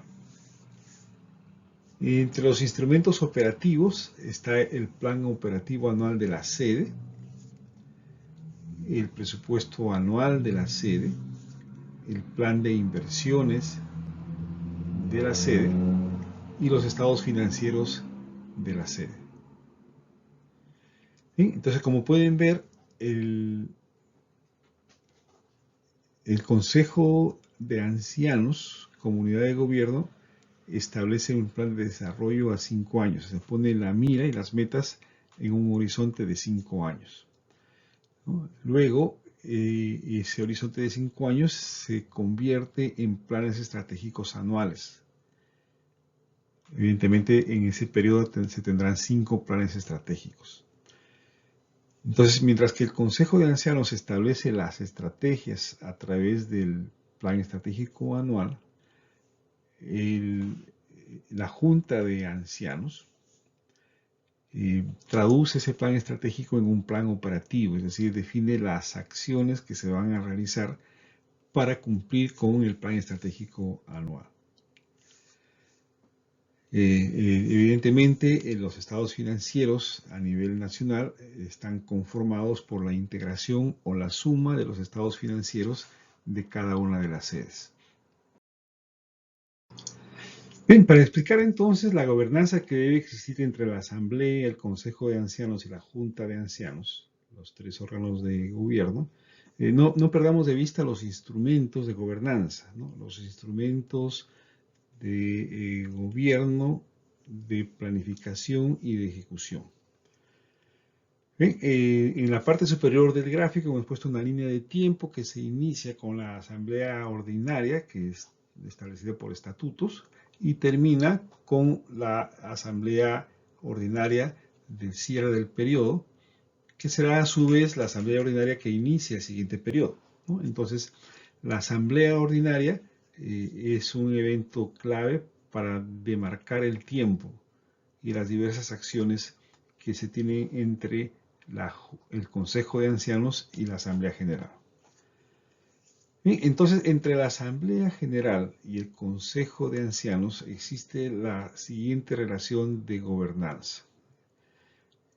Entre los instrumentos operativos está el plan operativo anual de la sede, el presupuesto anual de la sede, el plan de inversiones de la sede y los estados financieros de la sede. ¿Sí? Entonces, como pueden ver, el Consejo de Ancianos, Comunidad de Gobierno, establece un plan de desarrollo a 5 años. Se pone la mira y las metas en un horizonte de 5 años. ¿No? Luego, ese horizonte de 5 años se convierte en planes estratégicos anuales. Evidentemente, en ese periodo se tendrán 5 planes estratégicos. Entonces, mientras que el Consejo de Ancianos establece las estrategias a través del plan estratégico anual, la Junta de Ancianos traduce ese plan estratégico en un plan operativo, es decir, define las acciones que se van a realizar para cumplir con el plan estratégico anual. Evidentemente, los estados financieros a nivel nacional están conformados por la integración o la suma de los estados financieros de cada una de las sedes. Bien, para explicar entonces la gobernanza que debe existir entre la Asamblea, el Consejo de Ancianos y la Junta de Ancianos, los 3 órganos de gobierno, no perdamos de vista los instrumentos de gobernanza, ¿no? Los instrumentos de gobierno, de planificación y de ejecución. Bien, en la parte superior del gráfico hemos puesto una línea de tiempo que se inicia con la asamblea ordinaria, que es establecida por estatutos, y termina con la asamblea ordinaria del cierre del periodo, que será a su vez la asamblea ordinaria que inicia el siguiente periodo, ¿no? Entonces, la asamblea ordinaria es un evento clave para demarcar el tiempo y las diversas acciones que se tienen entre el Consejo de Ancianos y la Asamblea General. Bien, entonces, entre la Asamblea General y el Consejo de Ancianos existe la siguiente relación de gobernanza.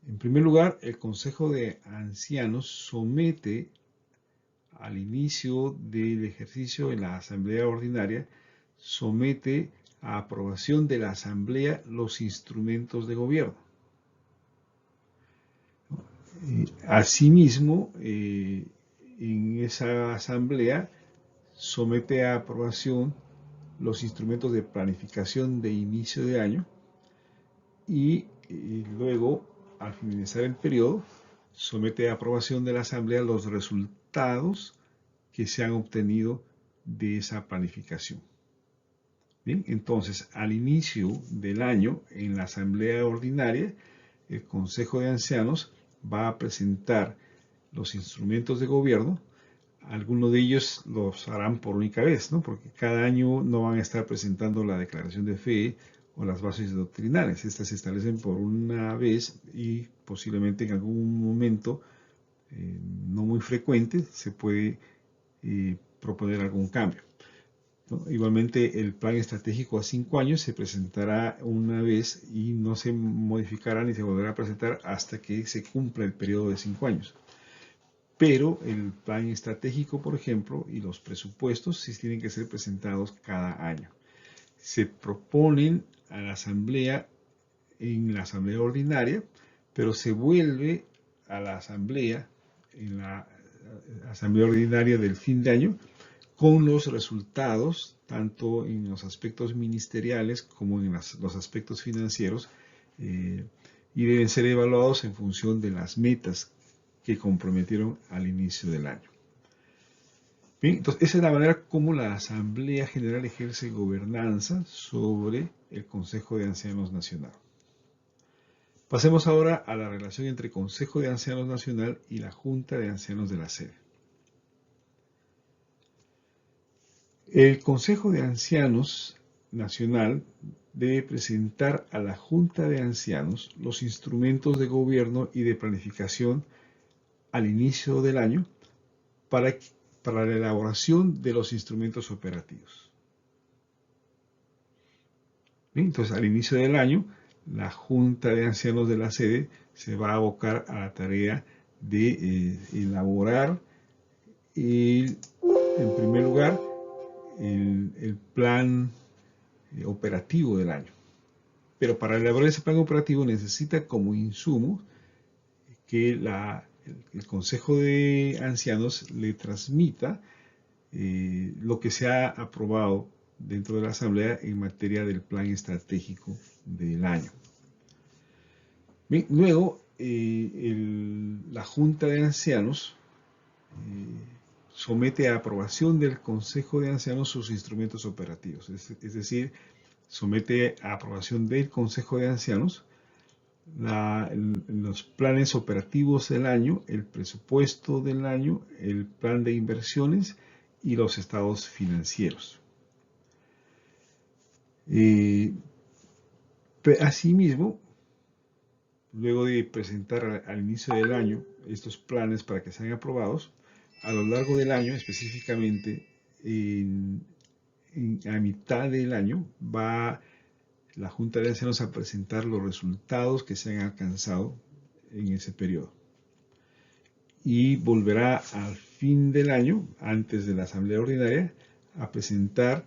En primer lugar, el Consejo de Ancianos somete al inicio del ejercicio en la Asamblea Ordinaria, somete a aprobación de la Asamblea los instrumentos de gobierno. Asimismo, en esa Asamblea somete a aprobación los instrumentos de planificación de inicio de año y luego, al finalizar el periodo, somete a aprobación de la Asamblea los resultados que se han obtenido de esa planificación. Bien, entonces, al inicio del año, en la Asamblea Ordinaria, el Consejo de Ancianos va a presentar los instrumentos de gobierno. Algunos de ellos los harán por única vez, ¿no? Porque cada año no van a estar presentando la declaración de fe o las bases doctrinales. Estas se establecen por una vez y posiblemente en algún momento, no muy frecuente, se puede proponer algún cambio, ¿no? Igualmente, el plan estratégico a 5 años se presentará una vez y no se modificará ni se volverá a presentar hasta que se cumpla el periodo de 5 años. Pero el plan estratégico, por ejemplo, y los presupuestos sí tienen que ser presentados cada año. Se proponen a la asamblea en la asamblea ordinaria, pero se vuelve a la asamblea en la asamblea ordinaria del fin de año con los resultados, tanto en los aspectos ministeriales como en los aspectos financieros, y deben ser evaluados en función de las metas que comprometieron al inicio del año. Bien, entonces esa es la manera como la Asamblea General ejerce gobernanza sobre el Consejo de Ancianos Nacional. Pasemos ahora a la relación entre Consejo de Ancianos Nacional y la Junta de Ancianos de la sede. El Consejo de Ancianos Nacional debe presentar a la Junta de Ancianos los instrumentos de gobierno y de planificación al inicio del año para la elaboración de los instrumentos operativos. Bien, entonces, al inicio del año, la Junta de Ancianos de la sede se va a abocar a la tarea de elaborar, en primer lugar, el plan operativo del año. Pero para elaborar ese plan operativo necesita como insumo que el Consejo de Ancianos le transmita lo que se ha aprobado dentro de la Asamblea en materia del plan estratégico del año. Bien, luego, la Junta de Ancianos somete a aprobación del Consejo de Ancianos sus instrumentos operativos, es decir, somete a aprobación del Consejo de Ancianos los planes operativos del año, el presupuesto del año, el plan de inversiones y los estados financieros. Asimismo, luego de presentar al inicio del año estos planes para que sean aprobados, a lo largo del año, específicamente a mitad del año, va la Junta de Ancianos a presentar los resultados que se han alcanzado en ese periodo. Y volverá al fin del año, antes de la Asamblea Ordinaria, a presentar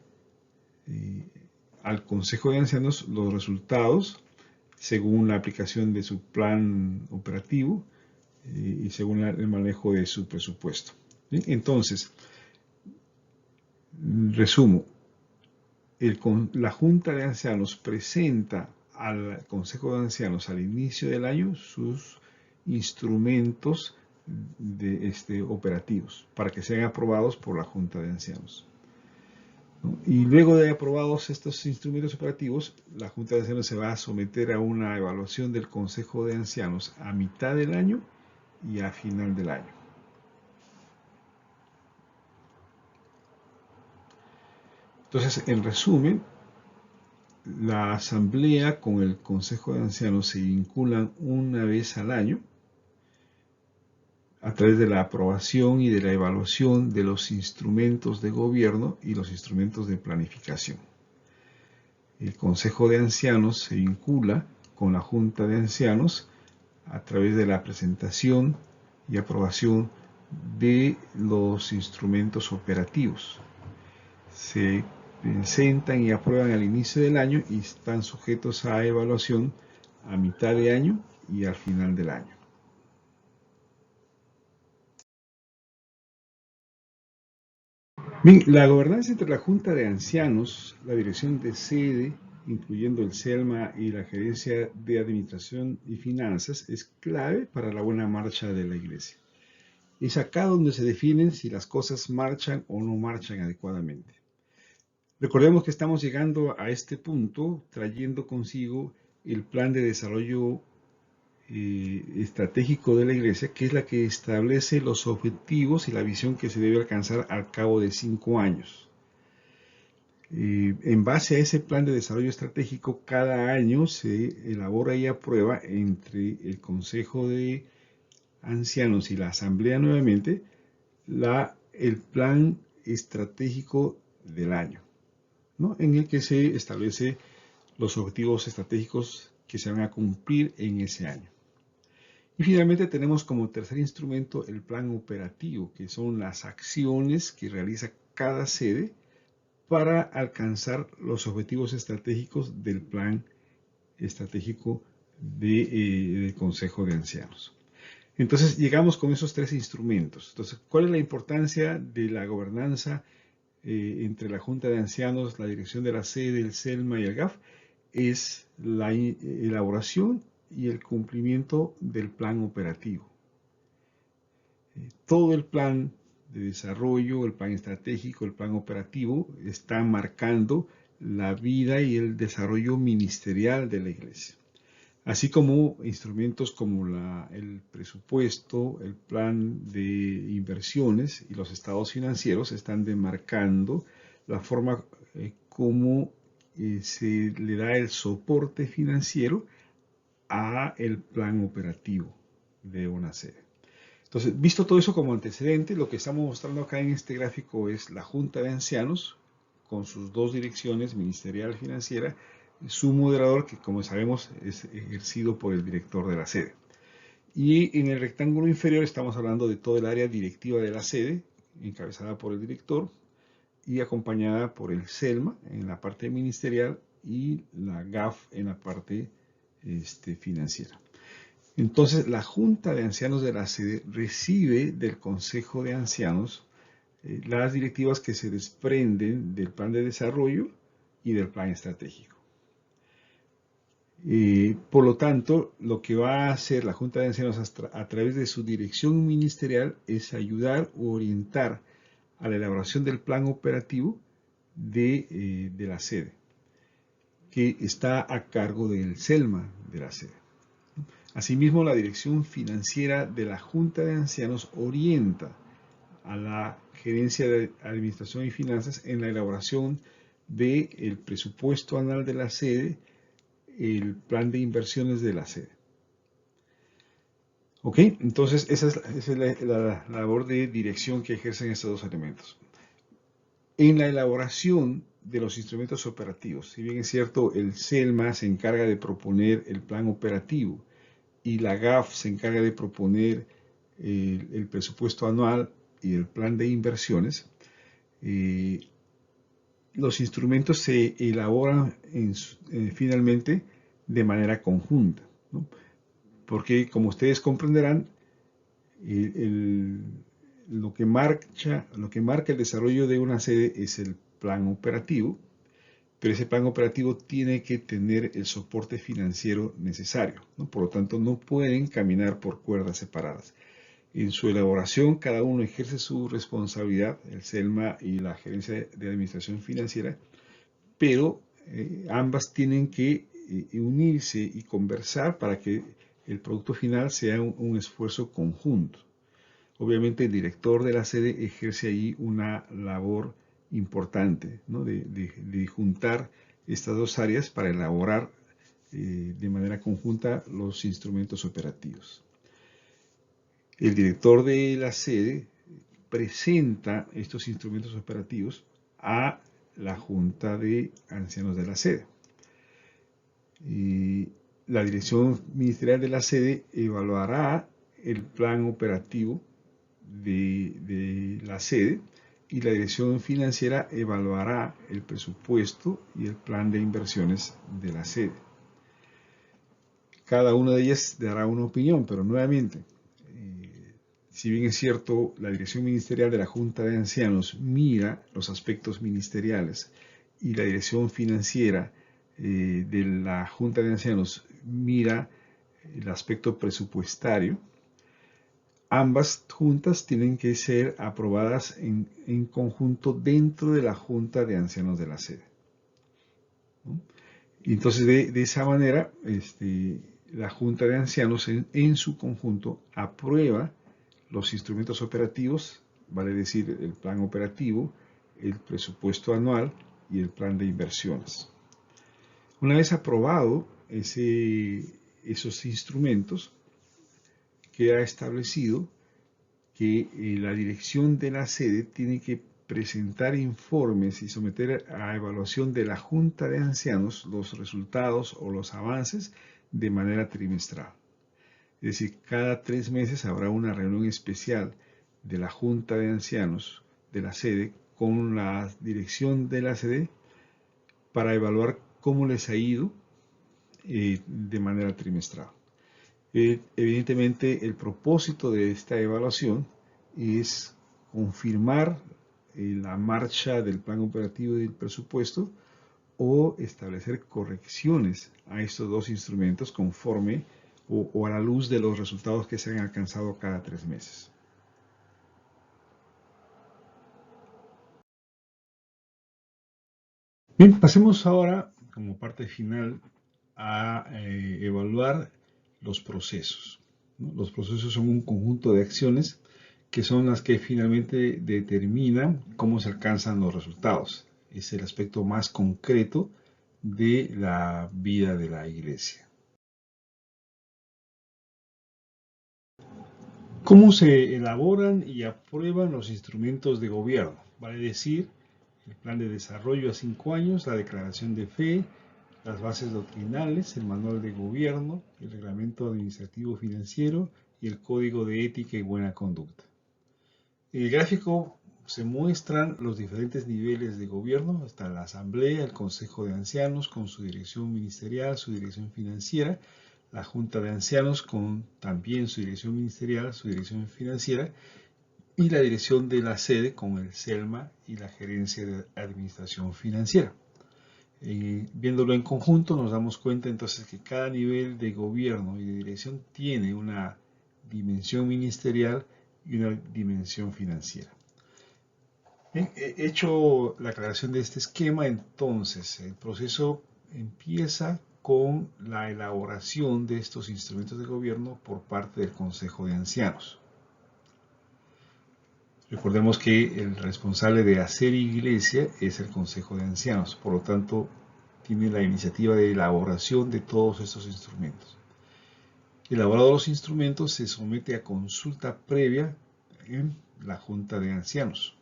al Consejo de Ancianos los resultados según la aplicación de su plan operativo y según el manejo de su presupuesto. ¿Bien? Entonces, resumo, la Junta de Ancianos presenta al Consejo de Ancianos al inicio del año sus instrumentos operativos para que sean aprobados por la Junta de Ancianos. Y luego de aprobados estos instrumentos operativos, la Junta de Ancianos se va a someter a una evaluación del Consejo de Ancianos a mitad del año y a final del año. Entonces, en resumen, la Asamblea con el Consejo de Ancianos se vinculan una vez al año a través de la aprobación y de la evaluación de los instrumentos de gobierno y los instrumentos de planificación. El Consejo de Ancianos se vincula con la Junta de Ancianos a través de la presentación y aprobación de los instrumentos operativos. Se presentan y aprueban al inicio del año y están sujetos a evaluación a mitad de año y al final del año. Bien, la gobernanza entre la Junta de Ancianos, la dirección de sede, incluyendo el CELMA y la gerencia de administración y finanzas, es clave para la buena marcha de la Iglesia. Es acá donde se definen si las cosas marchan o no marchan adecuadamente. Recordemos que estamos llegando a este punto trayendo consigo el plan de desarrollo estratégico de la Iglesia, que es la que establece los objetivos y la visión que se debe alcanzar al cabo de 5 años. En base a ese plan de desarrollo estratégico, cada año se elabora y aprueba entre el Consejo de Ancianos y la Asamblea nuevamente el plan estratégico del año, ¿no? En el que se establece los objetivos estratégicos que se van a cumplir en ese año. Y finalmente tenemos como tercer instrumento el plan operativo, que son las acciones que realiza cada sede para alcanzar los objetivos estratégicos del plan estratégico del Consejo de Ancianos. Entonces llegamos con esos tres instrumentos. Entonces, ¿cuál es la importancia de la gobernanza entre la Junta de Ancianos, la dirección de la sede, el CELMA y el GAF? Es la elaboración y el cumplimiento del plan operativo. Todo el plan de desarrollo, el plan estratégico, el plan operativo están marcando la vida y el desarrollo ministerial de la Iglesia, así como instrumentos como el presupuesto, el plan de inversiones y los estados financieros están demarcando la forma como se le da el soporte financiero a el plan operativo de una sede. Entonces, visto todo eso como antecedente, lo que estamos mostrando acá en este gráfico es la Junta de Ancianos con sus dos direcciones, ministerial y financiera, su moderador, que como sabemos es ejercido por el director de la sede. Y en el rectángulo inferior estamos hablando de todo el área directiva de la sede, encabezada por el director y acompañada por el CELMA en la parte ministerial y la GAF en la parte financiera. Entonces, la Junta de Ancianos de la sede recibe del Consejo de Ancianos las directivas que se desprenden del plan de desarrollo y del plan estratégico. Por lo tanto, lo que va a hacer la Junta de Ancianos a través de su dirección ministerial es ayudar o orientar a la elaboración del plan operativo de la sede, que está a cargo del CELMA de la sede. Asimismo, la dirección financiera de la Junta de Ancianos orienta a la Gerencia de Administración y Finanzas en la elaboración del presupuesto anual de la sede, el plan de inversiones de la sede. ¿Ok? Entonces, esa es la labor de dirección que ejercen estos dos elementos. En la elaboración de los instrumentos operativos, si bien es cierto, el CELMA se encarga de proponer el plan operativo y la GAF se encarga de proponer el presupuesto anual y el plan de inversiones, los instrumentos se elaboran finalmente de manera conjunta, ¿no? Porque, como ustedes comprenderán, lo que marca el desarrollo de una sede es el plan operativo, pero ese plan operativo tiene que tener el soporte financiero necesario, ¿no? Por lo tanto, no pueden caminar por cuerdas separadas. En su elaboración, cada uno ejerce su responsabilidad, el CELMA y la Gerencia de Administración Financiera, pero ambas tienen que unirse y conversar para que el producto final sea un esfuerzo conjunto. Obviamente el director de la sede ejerce ahí una labor importante, ¿no? de juntar estas dos áreas para elaborar de manera conjunta los instrumentos operativos. El director de la sede presenta estos instrumentos operativos a la Junta de Ancianos de la sede. La dirección ministerial de la sede evaluará el plan operativo de la sede y la dirección financiera evaluará el presupuesto y el plan de inversiones de la sede. Cada una de ellas dará una opinión, pero nuevamente, si bien es cierto, la dirección ministerial de la Junta de Ancianos mira los aspectos ministeriales y la dirección financiera de la Junta de Ancianos mira el aspecto presupuestario, ambas juntas tienen que ser aprobadas en conjunto dentro de la Junta de Ancianos de la sede, ¿no? Entonces, de esa manera, la Junta de Ancianos en su conjunto aprueba los instrumentos operativos, vale decir, el plan operativo, el presupuesto anual y el plan de inversiones. Una vez aprobado esos instrumentos, queda establecido que la dirección de la sede tiene que presentar informes y someter a evaluación de la Junta de Ancianos los resultados o los avances de manera trimestral. Es decir, cada 3 meses habrá una reunión especial de la Junta de Ancianos de la sede con la dirección de la sede para evaluar cómo les ha ido de manera trimestral. Evidentemente, el propósito de esta evaluación es confirmar la marcha del plan operativo y del presupuesto o establecer correcciones a estos dos instrumentos conforme o a la luz de los resultados que se han alcanzado cada 3 meses. Bien, pasemos ahora, como parte final, a evaluar los procesos, ¿no? Los procesos son un conjunto de acciones que son las que finalmente determinan cómo se alcanzan los resultados. Es el aspecto más concreto de la vida de la iglesia. ¿Cómo se elaboran y aprueban los instrumentos de gobierno? Vale decir, el plan de desarrollo a 5 años, la declaración de fe, las bases doctrinales, el manual de gobierno, el reglamento administrativo financiero y el código de ética y buena conducta. En el gráfico se muestran los diferentes niveles de gobierno, hasta la asamblea, el consejo de ancianos con su dirección ministerial, su dirección financiera, la junta de ancianos con también su dirección ministerial, su dirección financiera, y la dirección de la sede con el CELMA y la gerencia de administración financiera. Viéndolo en conjunto nos damos cuenta entonces que cada nivel de gobierno y de dirección tiene una dimensión ministerial y una dimensión financiera. Bien, hecho la aclaración de este esquema, entonces el proceso empieza con la elaboración de estos instrumentos de gobierno por parte del Consejo de Ancianos. Recordemos que el responsable de hacer iglesia es el Consejo de Ancianos, por lo tanto tiene la iniciativa de elaboración de todos estos instrumentos. Elaborados los instrumentos, se somete a consulta previa en la Junta de Ancianos.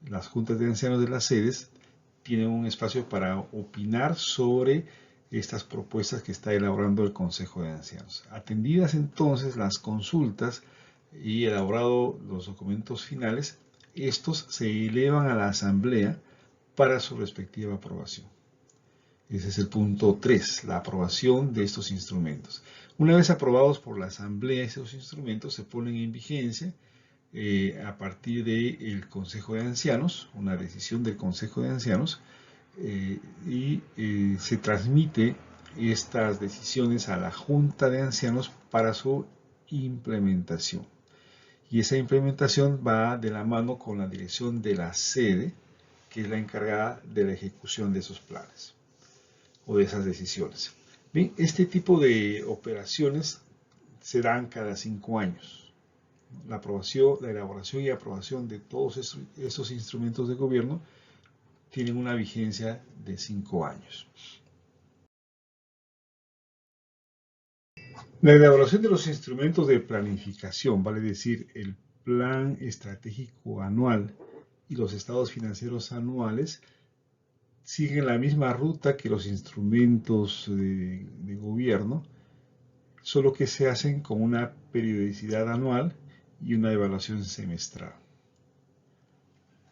Las juntas de ancianos de las sedes tienen un espacio para opinar sobre estas propuestas que está elaborando el Consejo de Ancianos. Atendidas entonces las consultas y elaborados los documentos finales, estos se elevan a la asamblea para su respectiva aprobación. Ese es el punto 3, la aprobación de estos instrumentos. Una vez aprobados por la asamblea, estos instrumentos se ponen en vigencia a partir del Consejo de Ancianos, una decisión del Consejo de Ancianos, y se transmite estas decisiones a la Junta de Ancianos para su implementación. Y esa implementación va de la mano con la dirección de la sede, que es la encargada de la ejecución de esos planes o de esas decisiones. Bien, este tipo de operaciones se dan cada 5 años. La elaboración y aprobación de todos estos instrumentos de gobierno tienen una vigencia de 5 años. La elaboración de los instrumentos de planificación, vale decir, el plan estratégico anual y los estados financieros anuales, siguen la misma ruta que los instrumentos de gobierno, solo que se hacen con una periodicidad anual y una evaluación semestral.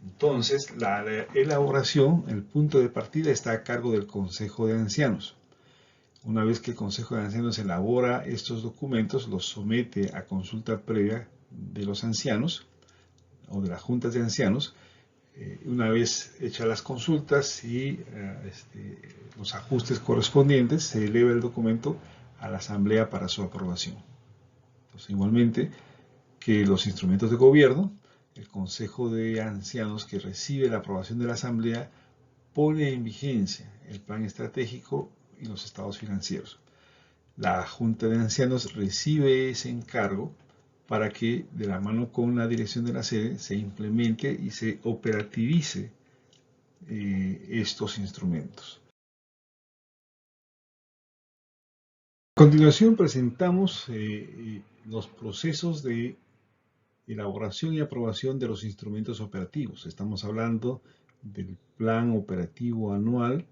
Entonces, la elaboración, el punto de partida, está a cargo del Consejo de Ancianos. Una vez que el Consejo de Ancianos elabora estos documentos, los somete a consulta previa de los ancianos o de las juntas de ancianos. Una vez hechas las consultas y los ajustes correspondientes, se eleva el documento a la asamblea para su aprobación. Entonces, igualmente que los instrumentos de gobierno, el Consejo de Ancianos, que recibe la aprobación de la asamblea, pone en vigencia el plan estratégico y los estados financieros. La Junta de Ancianos recibe ese encargo para que, de la mano con la dirección de la sede, se implemente y se operativice estos instrumentos. A continuación presentamos los procesos de elaboración y aprobación de los instrumentos operativos. Estamos hablando del plan operativo anual,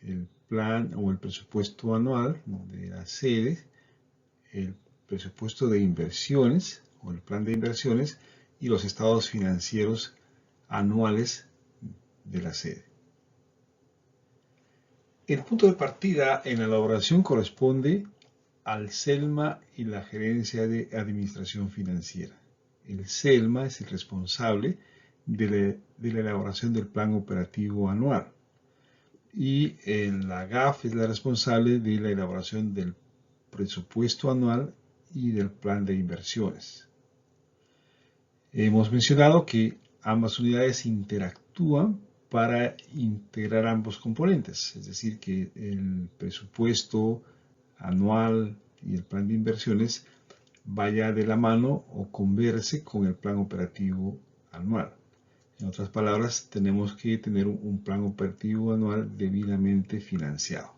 el plan o el presupuesto anual de la sede, el presupuesto de inversiones o el plan de inversiones y los estados financieros anuales de la sede. El punto de partida en la elaboración corresponde al CELMA y la gerencia de administración financiera. El CELMA es el responsable de la elaboración del plan operativo anual y la GAF es la responsable de la elaboración del presupuesto anual y del plan de inversiones. Hemos mencionado que ambas unidades interactúan para integrar ambos componentes, es decir, que el presupuesto anual y el plan de inversiones vaya de la mano o converse con el plan operativo anual. En otras palabras, tenemos que tener un plan operativo anual debidamente financiado.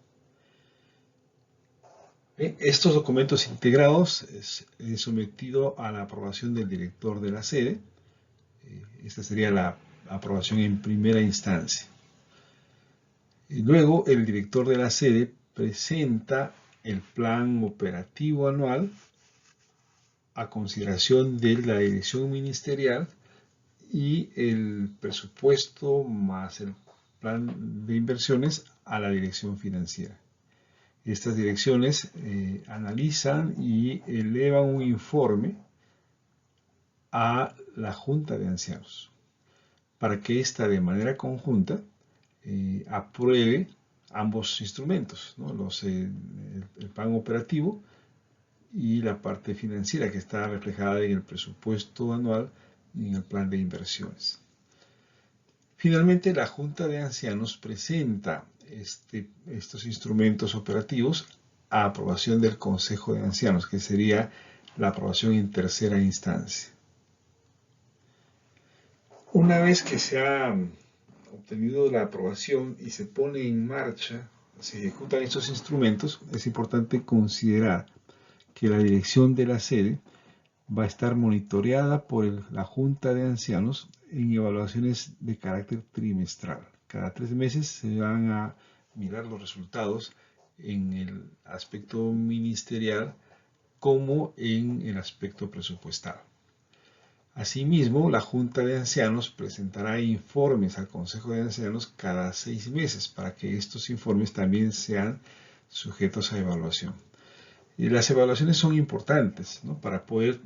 Estos documentos integrados es sometido a la aprobación del director de la sede. Esta sería la aprobación en primera instancia. Y luego el director de la sede presenta el plan operativo anual a consideración de la dirección ministerial y el presupuesto más el plan de inversiones a la dirección financiera. Estas direcciones analizan y elevan un informe a la Junta de Ancianos para que ésta de manera conjunta apruebe ambos instrumentos, ¿no? El plan operativo y la parte financiera que está reflejada en el presupuesto anual y en el plan de inversiones. Finalmente, la Junta de Ancianos presenta estos instrumentos operativos a aprobación del Consejo de Ancianos, que sería la aprobación en tercera instancia. Una vez que se ha obtenido la aprobación y se pone en marcha, se ejecutan estos instrumentos, es importante considerar que la dirección de la sede va a estar monitoreada por la Junta de Ancianos en evaluaciones de carácter trimestral. Cada 3 meses se van a mirar los resultados en el aspecto ministerial como en el aspecto presupuestal. Asimismo, la Junta de Ancianos presentará informes al Consejo de Ancianos cada 6 meses para que estos informes también sean sujetos a evaluación. Y las evaluaciones son importantes, ¿no?, para poder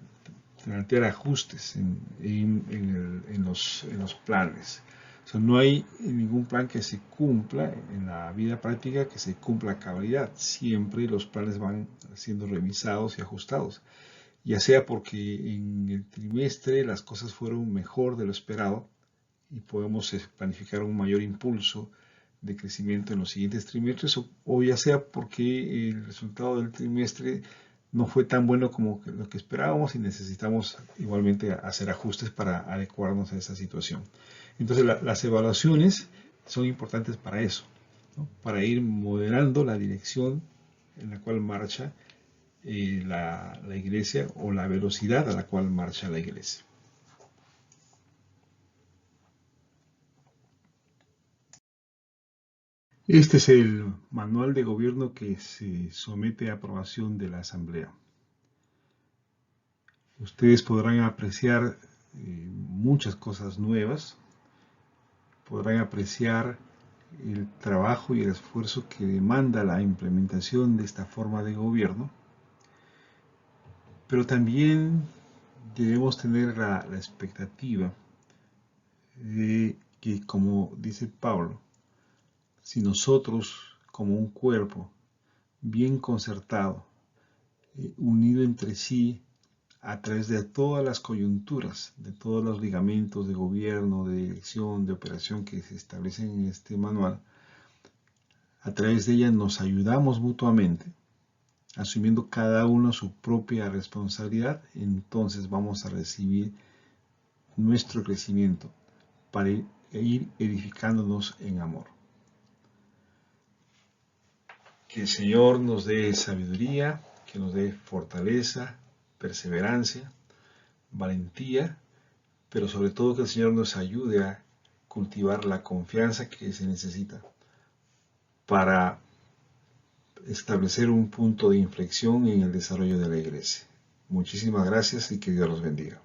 plantear ajustes en los planes. O sea, no hay ningún plan que se cumpla en la vida práctica que se cumpla a cabalidad. Siempre los planes van siendo revisados y ajustados, ya sea porque en el trimestre las cosas fueron mejor de lo esperado y podemos planificar un mayor impulso de crecimiento en los siguientes trimestres, o ya sea porque el resultado del trimestre no fue tan bueno como lo que esperábamos y necesitamos igualmente hacer ajustes para adecuarnos a esa situación. Entonces las evaluaciones son importantes para eso, ¿no?, para ir moderando la dirección en la cual marcha la iglesia, o la velocidad a la cual marcha la iglesia. Este es el manual de gobierno que se somete a aprobación de la Asamblea. Ustedes podrán apreciar muchas cosas nuevas, podrán apreciar el trabajo y el esfuerzo que demanda la implementación de esta forma de gobierno, pero también debemos tener la expectativa de que, como dice Pablo, si nosotros como un cuerpo bien concertado, unido entre sí a través de todas las coyunturas, de todos los ligamentos de gobierno, de dirección, de operación que se establecen en este manual, a través de ellas nos ayudamos mutuamente, asumiendo cada uno su propia responsabilidad, entonces vamos a recibir nuestro crecimiento para ir edificándonos en amor. Que el Señor nos dé sabiduría, que nos dé fortaleza, perseverancia, valentía, pero sobre todo que el Señor nos ayude a cultivar la confianza que se necesita para establecer un punto de inflexión en el desarrollo de la iglesia. Muchísimas gracias y que Dios los bendiga.